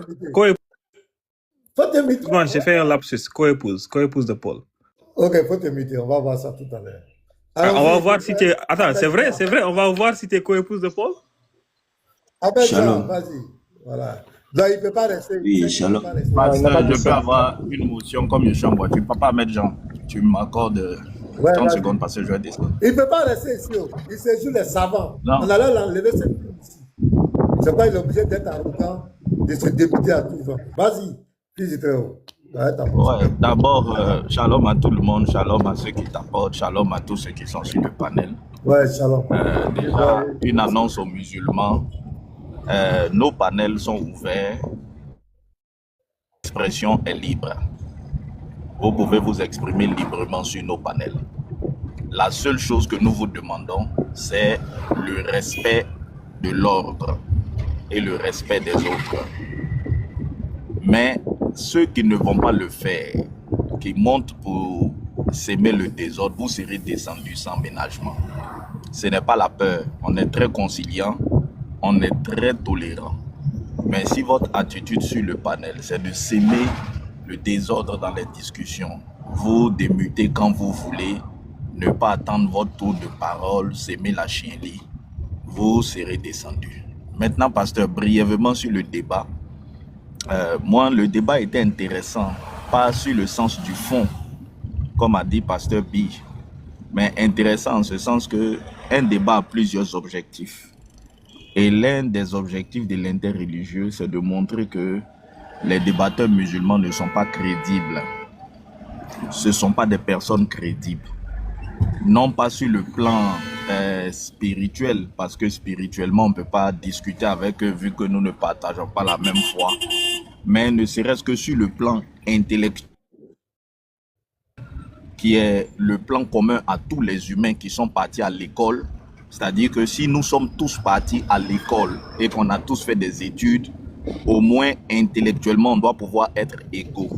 Faut te muter. Moi, j'ai fait un lapsus, co-épouse de Paul. Ok, faut te muter, on va voir ça tout à l'heure. On va voir si tu es... Attends, c'est vrai, on va voir si tu es co-épouse de Paul? Appelle ça, vas-y, voilà. Donc, il ne peut pas rester. Oui, shalom. Pasteur, je peux avoir une motion comme je suis en voiture. Papa, mettre Jean, tu m'accordes 30 secondes parce que je vais descendre. Il ne peut pas rester ici. Il séjoue les savants. Non. On allait l'enlever cette fille ici. C'est pas il est obligé d'être arrogant, de se débuter à tout va. Vas-y, fils très haut. Ouais, d'abord, shalom à tout le monde, shalom à ceux qui t'apportent, shalom à tous ceux qui sont sur le panel. Ouais, shalom. Déjà, une annonce aux musulmans. Nos panels sont ouverts. L'expression est libre. Vous pouvez vous exprimer librement sur nos panels. La seule chose que nous vous demandons, c'est le respect de l'ordre et le respect des autres. Mais ceux qui ne vont pas le faire, qui montent pour s'aimer le désordre, vous serez descendus sans ménagement. Ce n'est pas la peur. On est très conciliant. On est très tolérant. Mais si votre attitude sur le panel, c'est de s'aimer le désordre dans les discussions, vous démutez quand vous voulez, ne pas attendre votre tour de parole, s'aimer la chienlit, vous serez descendu. Maintenant, pasteur, brièvement sur le débat. Moi, le débat était intéressant, pas sur le sens du fond, comme a dit pasteur B, mais intéressant en ce sens qu'un débat a plusieurs objectifs. Et l'un des objectifs de l'interreligieux, c'est de montrer que les débatteurs musulmans ne sont pas crédibles. Ce ne sont pas des personnes crédibles. Non pas sur le plan spirituel, parce que spirituellement, on ne peut pas discuter avec eux vu que nous ne partageons pas la même foi. Mais ne serait-ce que sur le plan intellectuel, qui est le plan commun à tous les humains qui sont partis à l'école. C'est-à-dire que si nous sommes tous partis à l'école et qu'on a tous fait des études, au moins intellectuellement, on doit pouvoir être égaux.